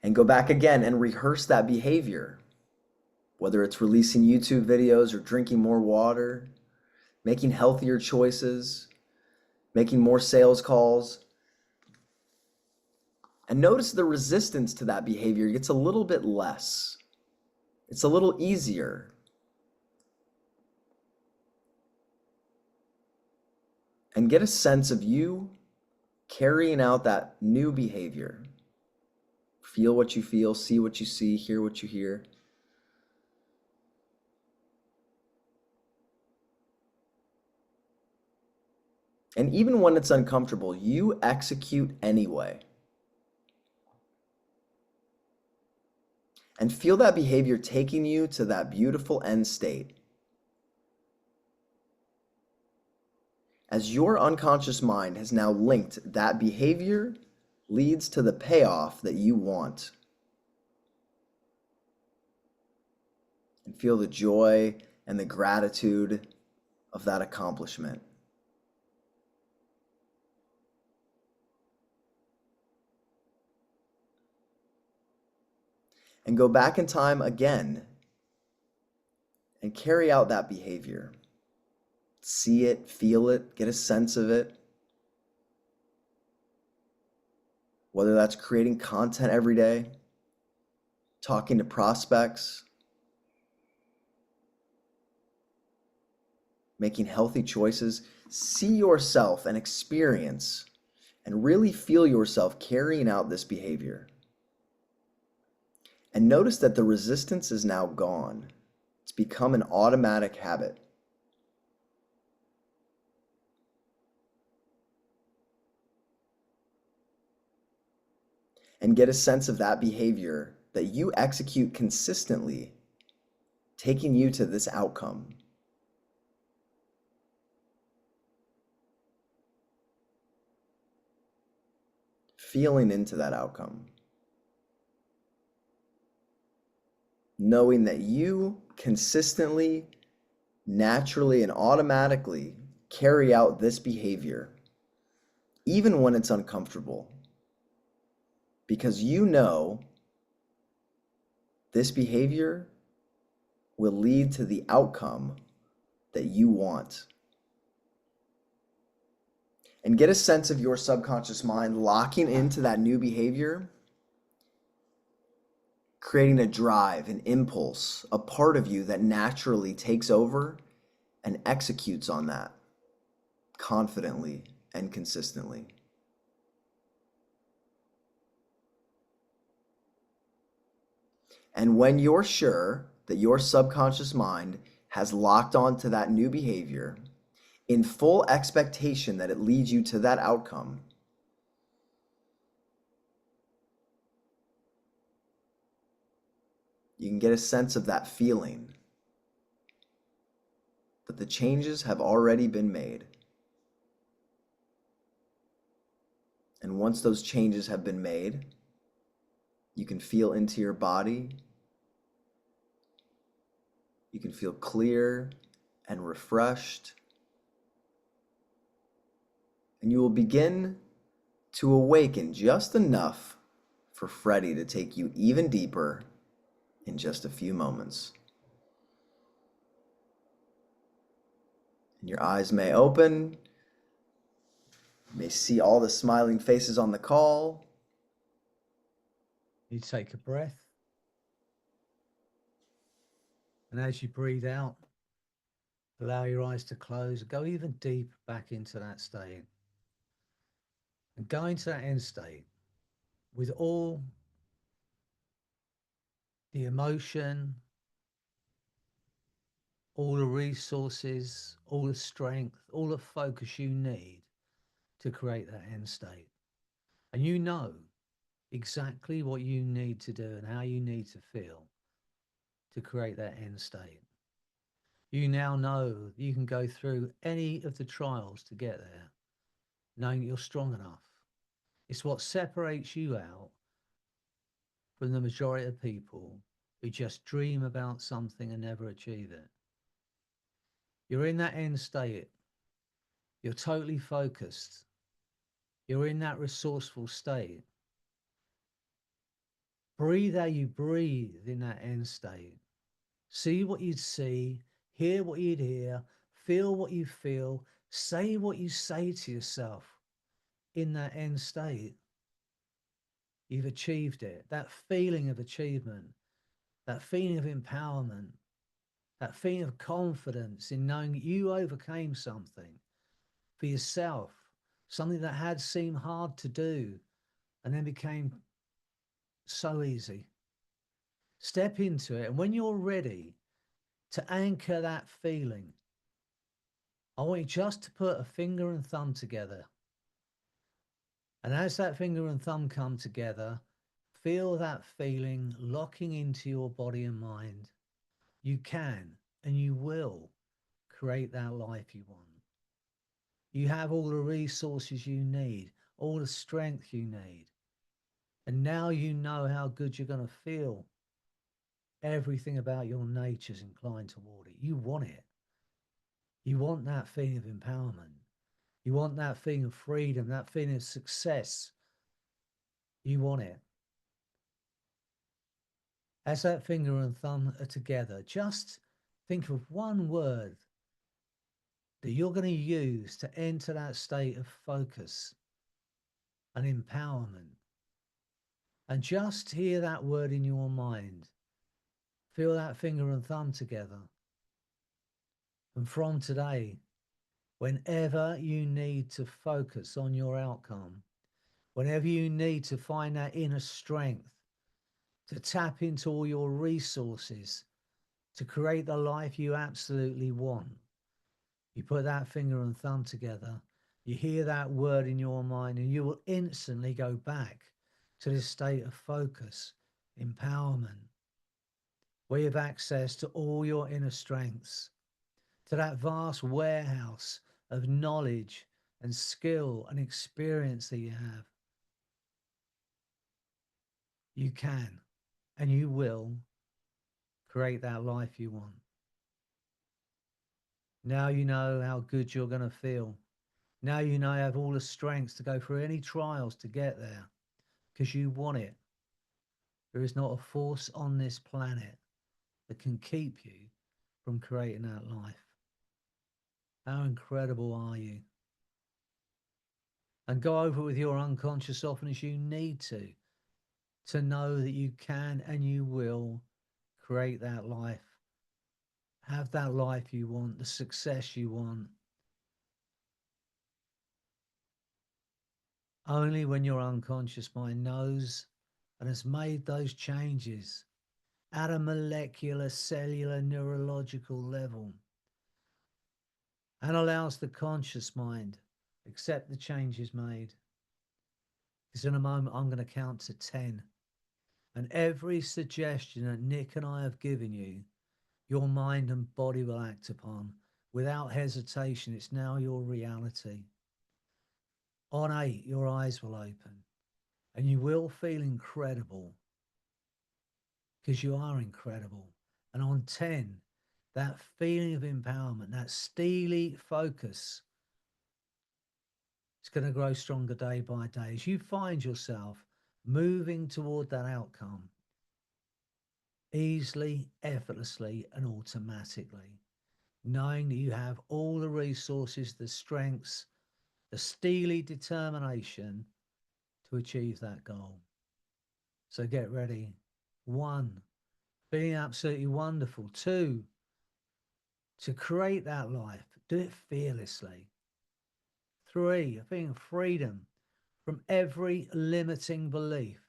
And go back again and rehearse that behavior, whether it's releasing YouTube videos or drinking more water, making healthier choices, making more sales calls. And notice the resistance to that behavior gets a little bit less. It's a little easier. And get a sense of you carrying out that new behavior. Feel what you feel, see what you see, hear what you hear. And even when it's uncomfortable, you execute anyway. And feel that behavior taking you to that beautiful end state. As your unconscious mind has now linked that behavior leads to the payoff that you want. And feel the joy and the gratitude of that accomplishment. And go back in time again and carry out that behavior. See it, feel it, get a sense of it. Whether that's creating content every day, talking to prospects, making healthy choices, see yourself and experience and really feel yourself carrying out this behavior. And notice that the resistance is now gone. It's become an automatic habit. And get a sense of that behavior that you execute consistently, taking you to this outcome. Feeling into that outcome. Knowing that you consistently, naturally, and automatically carry out this behavior, even when it's uncomfortable. Because you know this behavior will lead to the outcome that you want. And get a sense of your subconscious mind locking into that new behavior, creating a drive, an impulse, a part of you that naturally takes over and executes on that confidently and consistently. And when you're sure that your subconscious mind has locked on to that new behavior, in full expectation that it leads you to that outcome, you can get a sense of that feeling that the changes have already been made. And once those changes have been made, you can feel into your body. You can feel clear and refreshed. And you will begin to awaken just enough for Freddie to take you even deeper in just a few moments. And your eyes may open. You may see all the smiling faces on the call. You take a breath. And as you breathe out, allow your eyes to close. Go even deeper back into that state. And go into that end state with all the emotion, all the resources, all the strength, all the focus you need to create that end state. And you know exactly what you need to do and how you need to feel to create that end state. You now know you can go through any of the trials to get there, knowing that you're strong enough. It's what separates you out from the majority of people who just dream about something and never achieve it. You're in that end state. You're totally focused. You're in that resourceful state. Breathe how you breathe in that end state. See what you'd see, hear what you'd hear, feel what you feel, say what you say to yourself in that end state. You've achieved it. That feeling of achievement, that feeling of empowerment, that feeling of confidence in knowing that you overcame something for yourself, something that had seemed hard to do and then became so easy. Step into it. And when you're ready to anchor that feeling, I want you just to put a finger and thumb together. And as that finger and thumb come together, feel that feeling locking into your body and mind. You can and you will create that life you want. You have all the resources you need, all the strength you need. And now you know how good you're going to feel. Everything about your nature's inclined toward it. You want it. You want that feeling of empowerment. You want that feeling of freedom, that feeling of success. You want it. As that finger and thumb are together, just think of one word that you're going to use to enter that state of focus and empowerment. And just hear that word in your mind. Feel that finger and thumb together. And from today, whenever you need to focus on your outcome, whenever you need to find that inner strength, to tap into all your resources, to create the life you absolutely want, you put that finger and thumb together, you hear that word in your mind, and you will instantly go back to this state of focus, empowerment, where you have access to all your inner strengths, to that vast warehouse of knowledge and skill and experience that you have. You can and you will create that life you want. Now you know how good you're going to feel. Now you know you have all the strengths to go through any trials to get there because you want it. There is not a force on this planet that can keep you from creating that life. How incredible are you? And go over it with your unconscious often as you need to know that you can and you will create that life. Have that life you want, the success you want. Only when your unconscious mind knows and has made those changes at a molecular, cellular, neurological level and allows the conscious mind accept the changes made. Because in a moment, I'm going to count to 10. And every suggestion that Nick and I have given you, your mind and body will act upon without hesitation. It's now your reality. On 8, your eyes will open and you will feel incredible because you are incredible. And on 10, that feeling of empowerment, that steely focus, it's going to grow stronger day by day as you find yourself moving toward that outcome easily, effortlessly, and automatically, knowing that you have all the resources, the strengths, the steely determination to achieve that goal. So get ready. 1, being absolutely wonderful. 2, to create that life, do it fearlessly. 3, being freedom from every limiting belief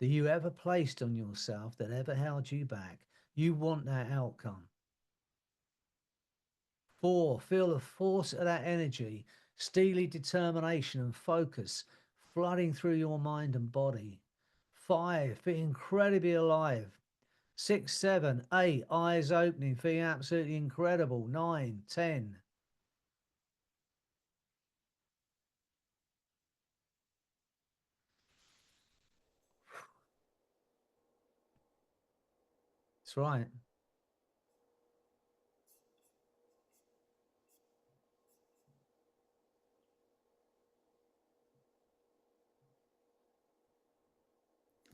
that you ever placed on yourself that ever held you back. You want that outcome. 4, feel the force of that energy, steely determination and focus flooding through your mind and body. 5, feel incredibly alive. 6, 7, 8, eyes opening, feeling absolutely incredible. 9, 10. That's right.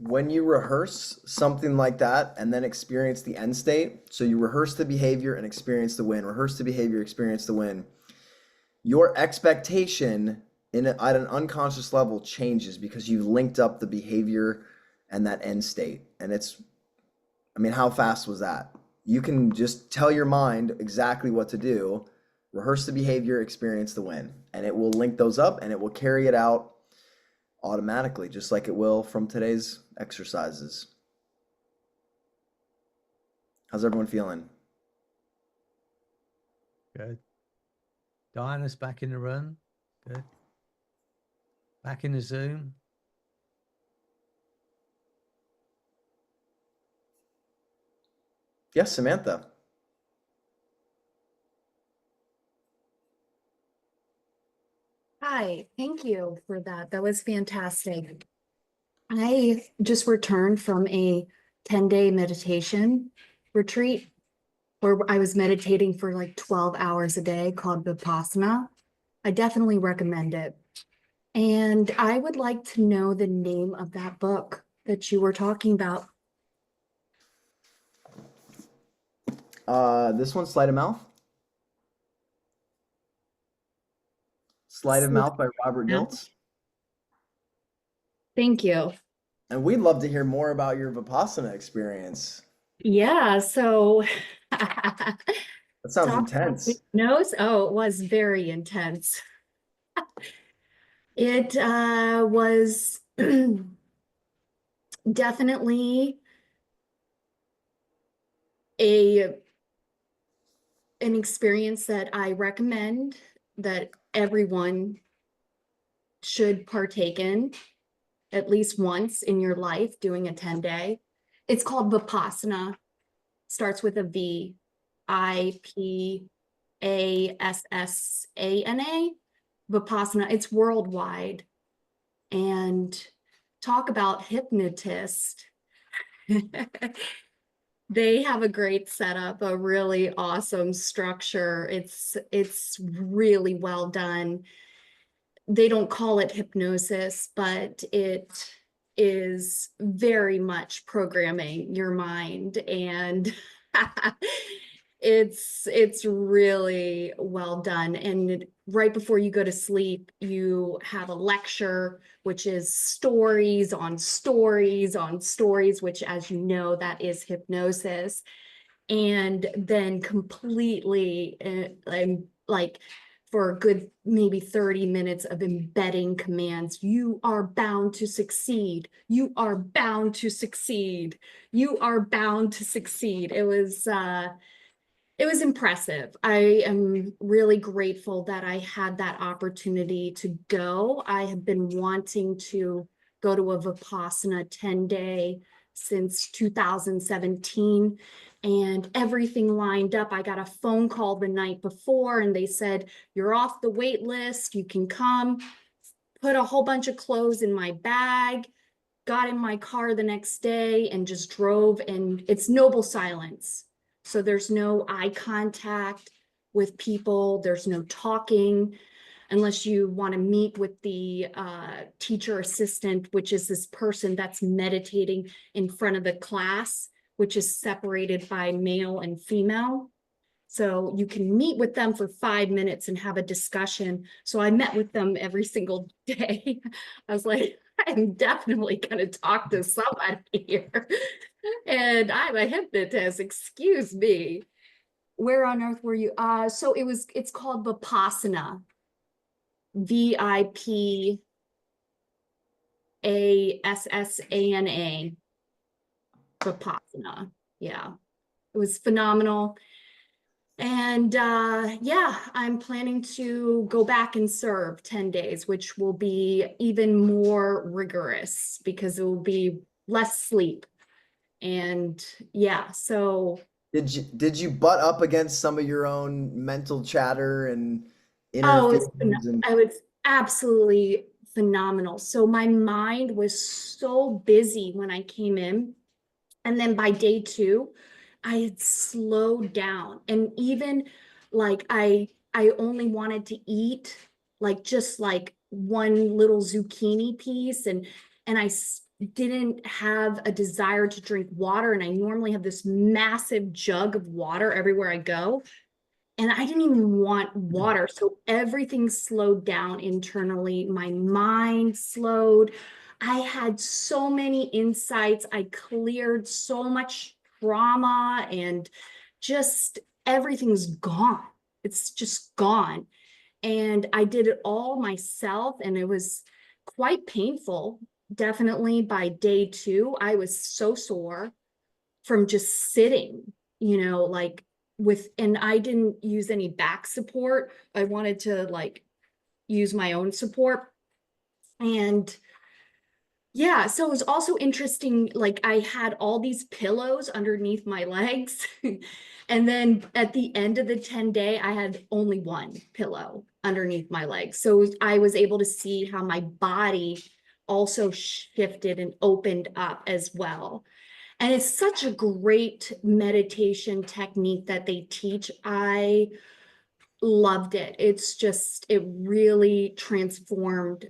When you rehearse something like that and then experience the end state, so you rehearse the behavior and experience the win, rehearse the behavior, experience the win, your expectation at an unconscious level changes because you've linked up the behavior and that end state. And I mean, how fast was that? You can just tell your mind exactly what to do, rehearse the behavior, experience the win, and it will link those up and it will carry it out automatically, just like it will from today's exercises. How's everyone feeling? Good. Diana's back in the room. Good. Back in the Zoom. Yes, Samantha. Hi, thank you for that. That was fantastic. I just returned from a 10-day meditation retreat where I was meditating for like 12 hours a day called Vipassana. I definitely recommend it. And I would like to know the name of that book that you were talking about. This one's Sleight of Mouth. Sleight of Mouth by Robert Dilts. Thank you. And we'd love to hear more about your Vipassana experience. Yeah, so That sounds intense. Nose? Oh, it was very intense. It was definitely an experience that I recommend that everyone should partake in at least once in your life, doing a 10-day. It's called Vipassana. Starts with a V, Vipassana. Vipassana. It's worldwide. And talk about hypnotist. They have a great setup, a really awesome structure. It's really well done. They don't call it hypnosis, but it is very much programming your mind, and it's really well done. And right before you go to sleep, you have a lecture, which is stories on stories on stories, which, as you know, that is hypnosis. And then completely like for a good maybe 30 minutes of embedding commands. You are bound to succeed. You are bound to succeed. You are bound to succeed. It was impressive. I am really grateful that I had that opportunity to go. I have been wanting to go to a Vipassana 10-day since 2017, and everything lined up. I got a phone call the night before and they said, "You're off the wait list. You can come." Put a whole bunch of clothes in my bag, got in my car the next day and just drove, and it's noble silence. So there's no eye contact with people. There's no talking unless you want to meet with the teacher assistant, which is this person that's meditating in front of the class, which is separated by male and female. So you can meet with them for 5 minutes and have a discussion. So I met with them every single day. I was like, I'm definitely going to talk to somebody here. And I'm a hypnotist, excuse me. Where on earth were you? So it's called Vipassana. Vipassana. Vipassana. Yeah. It was phenomenal. And yeah, I'm planning to go back and serve 10 days, which will be even more rigorous because it will be less sleep. And yeah, so Did you butt up against some of your own mental chatter and inner oh, feelings and I was absolutely phenomenal. So my mind was so busy when I came in. And then by day 2, I had slowed down. And even like I only wanted to eat like just like one little zucchini piece and didn't have a desire to drink water. And I normally have this massive jug of water everywhere I go. And I didn't even want water. So everything slowed down internally. My mind slowed. I had so many insights. I cleared so much trauma and just everything's gone. It's just gone. And I did it all myself, and it was quite painful. Definitely by day 2, I was so sore from just sitting, like and I didn't use any back support. I wanted to like use my own support. And yeah, so it was also interesting. Like I had all these pillows underneath my legs. And then at the end of the 10-day, I had only one pillow underneath my legs. So I was able to see how my body also shifted and opened up as well. And it's such a great meditation technique that they teach. I loved it. It really transformed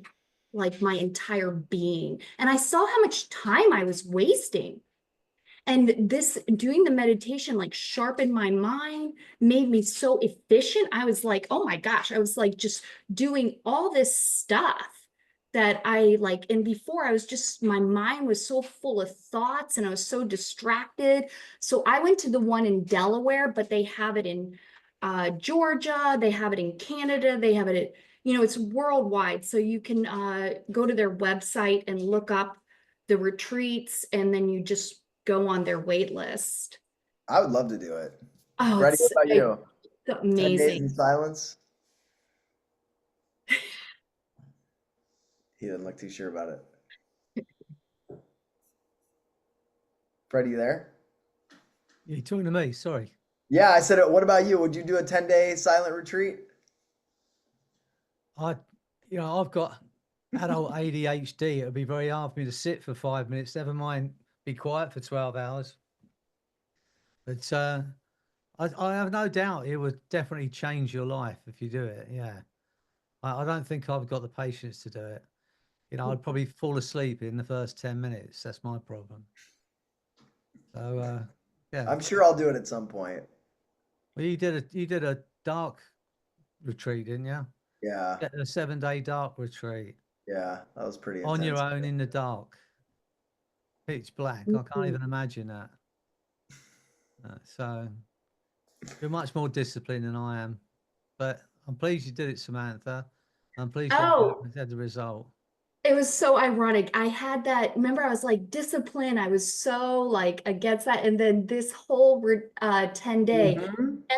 like my entire being. And I saw how much time I was wasting. And doing the meditation like sharpened my mind, made me so efficient. I was like, oh my gosh, I was like just doing all this stuff that I like. And before my mind was so full of thoughts and I was so distracted. So I went to the one in Delaware, but they have it in Georgia, they have it in Canada, they have it it's worldwide. So you can go to their website and look up the retreats, and then you just go on their wait list. I would love to do it. Oh, Freddie, it's what about you? 10 days amazing. in silence? He doesn't look too sure about it. Freddie, you there? You're talking to me, sorry. Yeah, I said, what about you? Would you do a 10-day silent retreat? I've got adult ADHD. It would be very hard for me to sit for 5 minutes, never mind be quiet for 12 hours. But I have no doubt it would definitely change your life if you do it. Yeah. I don't think I've got the patience to do it. I'd probably fall asleep in the first 10 minutes. That's my problem. So, yeah. I'm sure I'll do it at some point. Well, you did a dark retreat, didn't you? Yeah. A 7-day dark retreat. Yeah, that was pretty On your intense. own in the dark. Pitch black. I can't even imagine that. So you're much more disciplined than I am. But I'm pleased you did it, Samantha. I'm pleased you had the result. It was so ironic. I had that, remember I was like discipline. I was so like against that. And then this whole 10-day,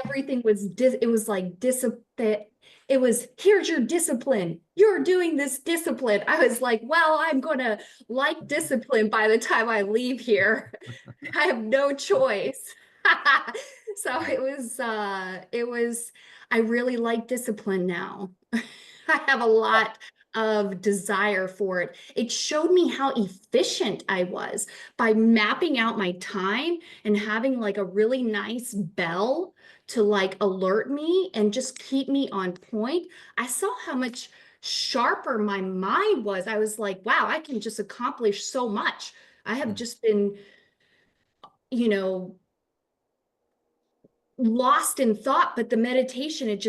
everything was, it was like discipline. It was, here's your discipline. You're doing this discipline. I was like, well, I'm going to like discipline by the time I leave here. I have no choice. So it was, I really like discipline now. I have a lot of desire for it. It showed me how efficient I was by mapping out my time and having like a really nice bell to like alert me and just keep me on point. I saw how much sharper my mind was. I was like, wow, I can just accomplish so much. I have just been, lost in thought, but the meditation, it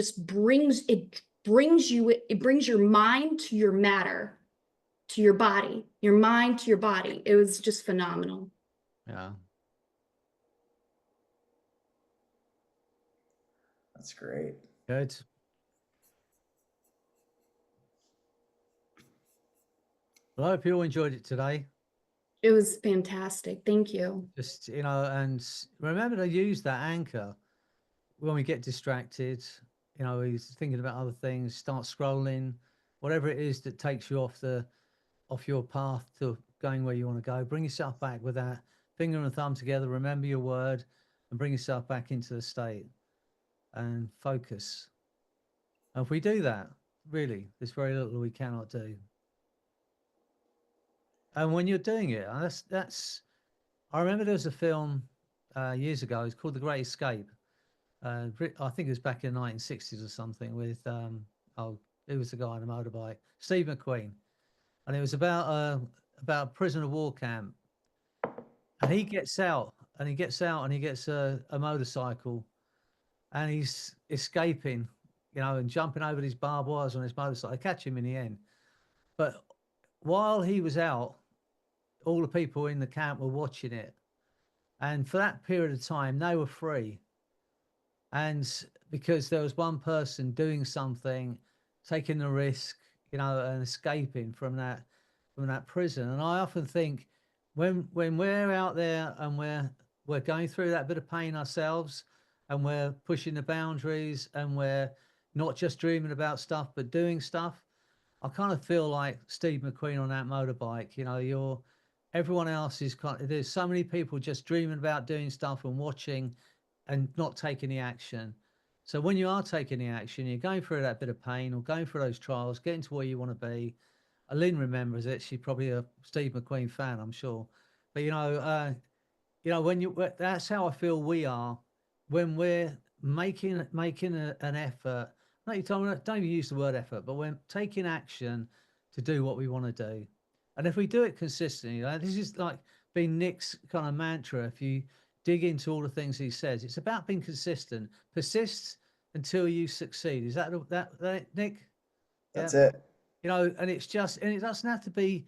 brings your mind to your matter. to your body, your mind to your body. It was just phenomenal. Yeah. That's great. Good. Well, I hope you all enjoyed it today. It was fantastic. Thank you. Just, and remember to use that anchor when we get distracted. He's thinking about other things, start scrolling, whatever it is that takes you off your path to going where you want to go. Bring yourself back with that finger and thumb together. Remember your word and bring yourself back into the state and focus. And if we do that, really, there's very little we cannot do. And when you're doing it, I remember there was a film years ago. It's called The Great Escape. I think it was back in the 1960s or something with it was the guy on a motorbike, Steve McQueen, and it was about a prisoner of war camp. And he gets out and he gets a motorcycle and he's escaping, and jumping over these barbed wires on his motorcycle. They catch him in the end. But while he was out, all the people in the camp were watching it. And for that period of time, they were free. And because there was one person doing something, taking the risk, and escaping from that prison. And I often think when we're out there and we're going through that bit of pain ourselves, and we're pushing the boundaries, and we're not just dreaming about stuff but doing stuff, I kind of feel like Steve McQueen on that motorbike. Everyone else is there's so many people just dreaming about doing stuff and watching and not taking the action. So when you are taking the action, you're going through that bit of pain or going through those trials, getting to where you want to be. Lynn remembers it. She's probably a Steve McQueen fan, I'm sure. But that's how I feel we are when we're making an effort. Don't even use the word effort, but we're taking action to do what we want to do. And if we do it consistently, this is like being Nick's kind of mantra. If you dig into all the things he says, it's about being consistent. Persist until you succeed. Is that Nick? That's it. And it doesn't have to be,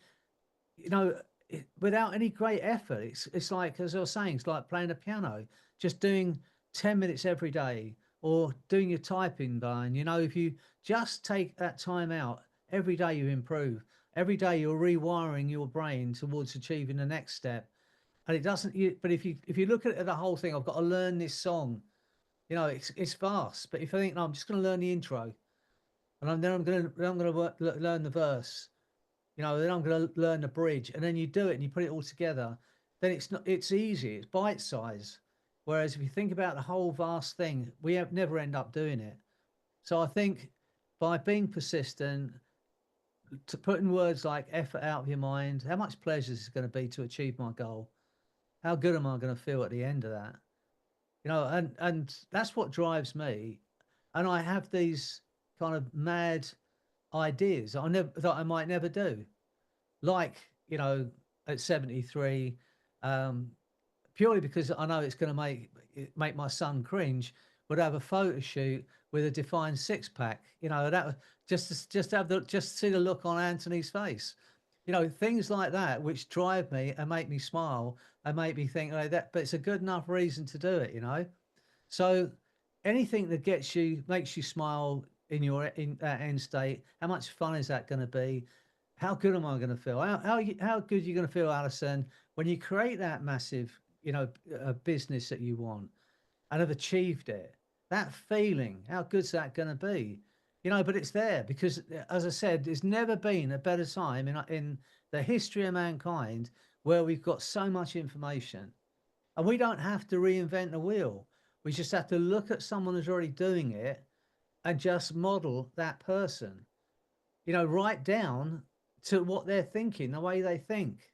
without any great effort. It's like, as I was saying, it's like playing a piano, just doing 10 minutes every day, or doing your typing line. If you just take that time out every day, you improve. Every day you're rewiring your brain towards achieving the next step. And it doesn't, but if you look at the whole thing, I've got to learn this song, it's fast. But if I think, no, I'm just going to learn the intro, and then I'm going to learn the verse, then I'm going to learn the bridge, and then you do it and you put it all together, then it's easy, it's bite size. Whereas if you think about the whole vast thing, we never end up doing it. So I think by being persistent, to putting words like effort out of your mind, how much pleasure is it going to be to achieve my goal? How good am I going to feel at the end of that? And that's what drives me. And I have these kind of mad ideas that I might never do. Like, at 73, purely because I know it's going to make my son cringe, would have a photo shoot with a defined six pack. That just see the look on Anthony's face. Things like that which drive me and make me smile and make me think like that. But it's a good enough reason to do it. So anything that makes you smile in that end state. How much fun is that going to be? How good am I going to feel? How good are you going to feel, Alison, when you create that massive business that you want and have achieved it? That feeling, how good's that going to be? But it's there because, as I said, there's never been a better time in the history of mankind where we've got so much information, and we don't have to reinvent the wheel. We just have to look at someone who's already doing it and just model that person. Write down to what they're thinking, the way they think.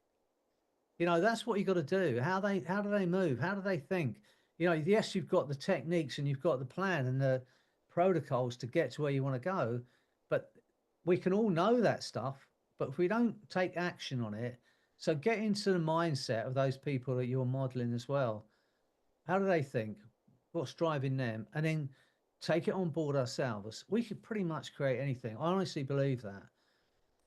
That's what you got to do. How do they move? How do they think? Yes, you've got the techniques and you've got the plan and the protocols to get to where you want to go, but we can all know that stuff, but if we don't take action on it, so get into the mindset of those people that you're modeling as well. How do they think? What's driving them? And then take it on board ourselves. We could pretty much create anything. I honestly believe that.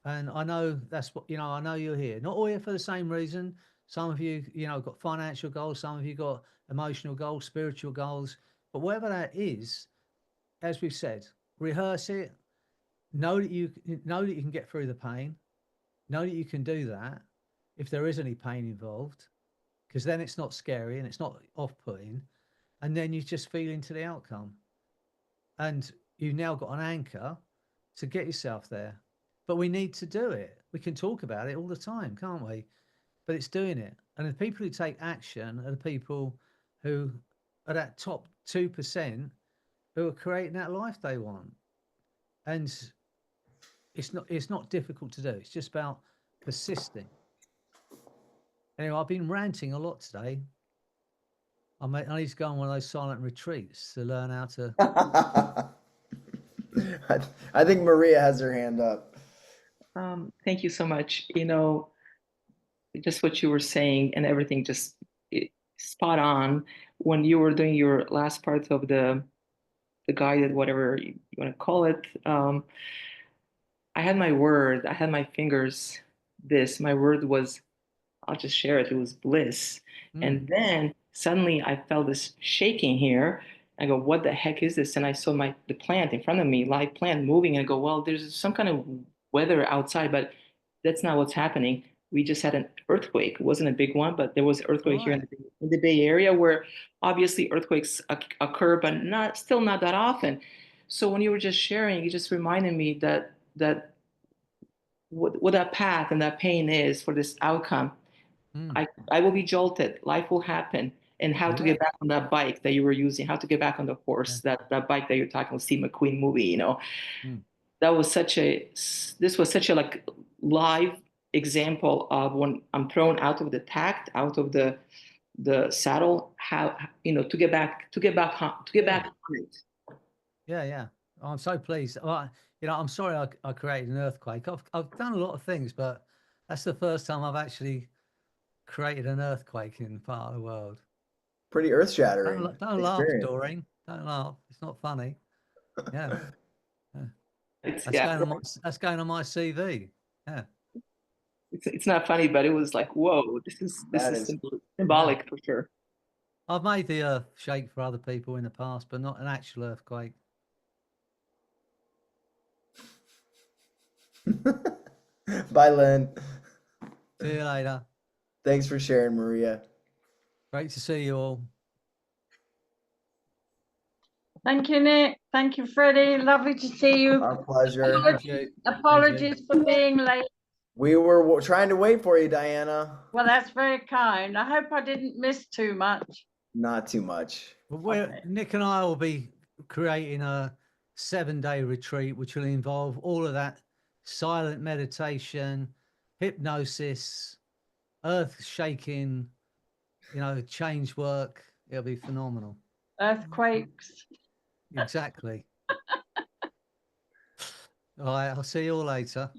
And I know that's what, you know, I know you're here. Not all here for the same reason. Some of you, you know, got financial goals. Some of you got emotional goals, spiritual goals. But whatever that is, as we've said, rehearse it. Know that you can get through the pain. Know that you can do that if there is any pain involved, because then it's not scary and it's not off-putting. And then you just feel into the outcome. And you've now got an anchor to get yourself there. But we need to do it. We can talk about it all the time, can't we? But it's doing it. And the people who take action are the people who are that top 2% who are creating that life they want. And it's not difficult to do. It's just about persisting. Anyway, I've been ranting a lot today. I need to go on one of those silent retreats to learn how to. I think Maria has her hand up. Thank you so much. You know, just what you were saying and everything, just spot on. When you were doing your last part of the guided, whatever you want to call it, I had my word. I had my fingers. My word was, I'll just share it. It was bliss. And then suddenly I felt this shaking here. I go, what the heck is this? And I saw the plant in front of me, live plant moving. And I go, well, there's some kind of weather outside, but that's not what's happening. We just had an earthquake. It wasn't a big one, but there was an earthquake here in the Bay Area, where obviously earthquakes occur, but still not that often. So when you were just sharing, you just reminded me that what that path and that pain is for this outcome. I will be jolted. Life will happen. And how to get back on that bike that you were using, how to get back on the horse, that bike that you're talking about, Steve McQueen movie, you know. This was such a like live example of when I'm thrown out of the tact, out of the saddle, how, you know, to get back on it. Yeah. I'm so pleased. Well, you know, I'm sorry I created an earthquake. I've done a lot of things, but that's the first time I've actually created an earthquake in part of the world. Pretty earth-shattering. Don't laugh, Doreen. Don't laugh. It's not funny. Yeah. That's going on my CV. Yeah. It's not funny, but it was like, whoa, this is symbolic for sure. I've made the earth shake for other people in the past, but not an actual earthquake. Bye, Lynn. See you later. Thanks for sharing, Maria. Great to see you all. Thank you, Nick. Thank you, Freddie. Lovely to see you. Our pleasure. Apologies for being late. We were trying to wait for you, Diana. Well, that's very kind. I hope I didn't miss too much. Not too much. Nick and I will be creating a 7-day retreat, which will involve all of that silent meditation, hypnosis, earth shaking, you know, change work. It'll be phenomenal. Earthquakes. Exactly. All right, I'll see you all later.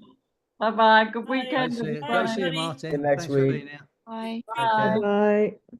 Bye-bye. Good weekend. Great to see you, Martin. See you next Thanks for week. being here. Bye. Take care. Bye.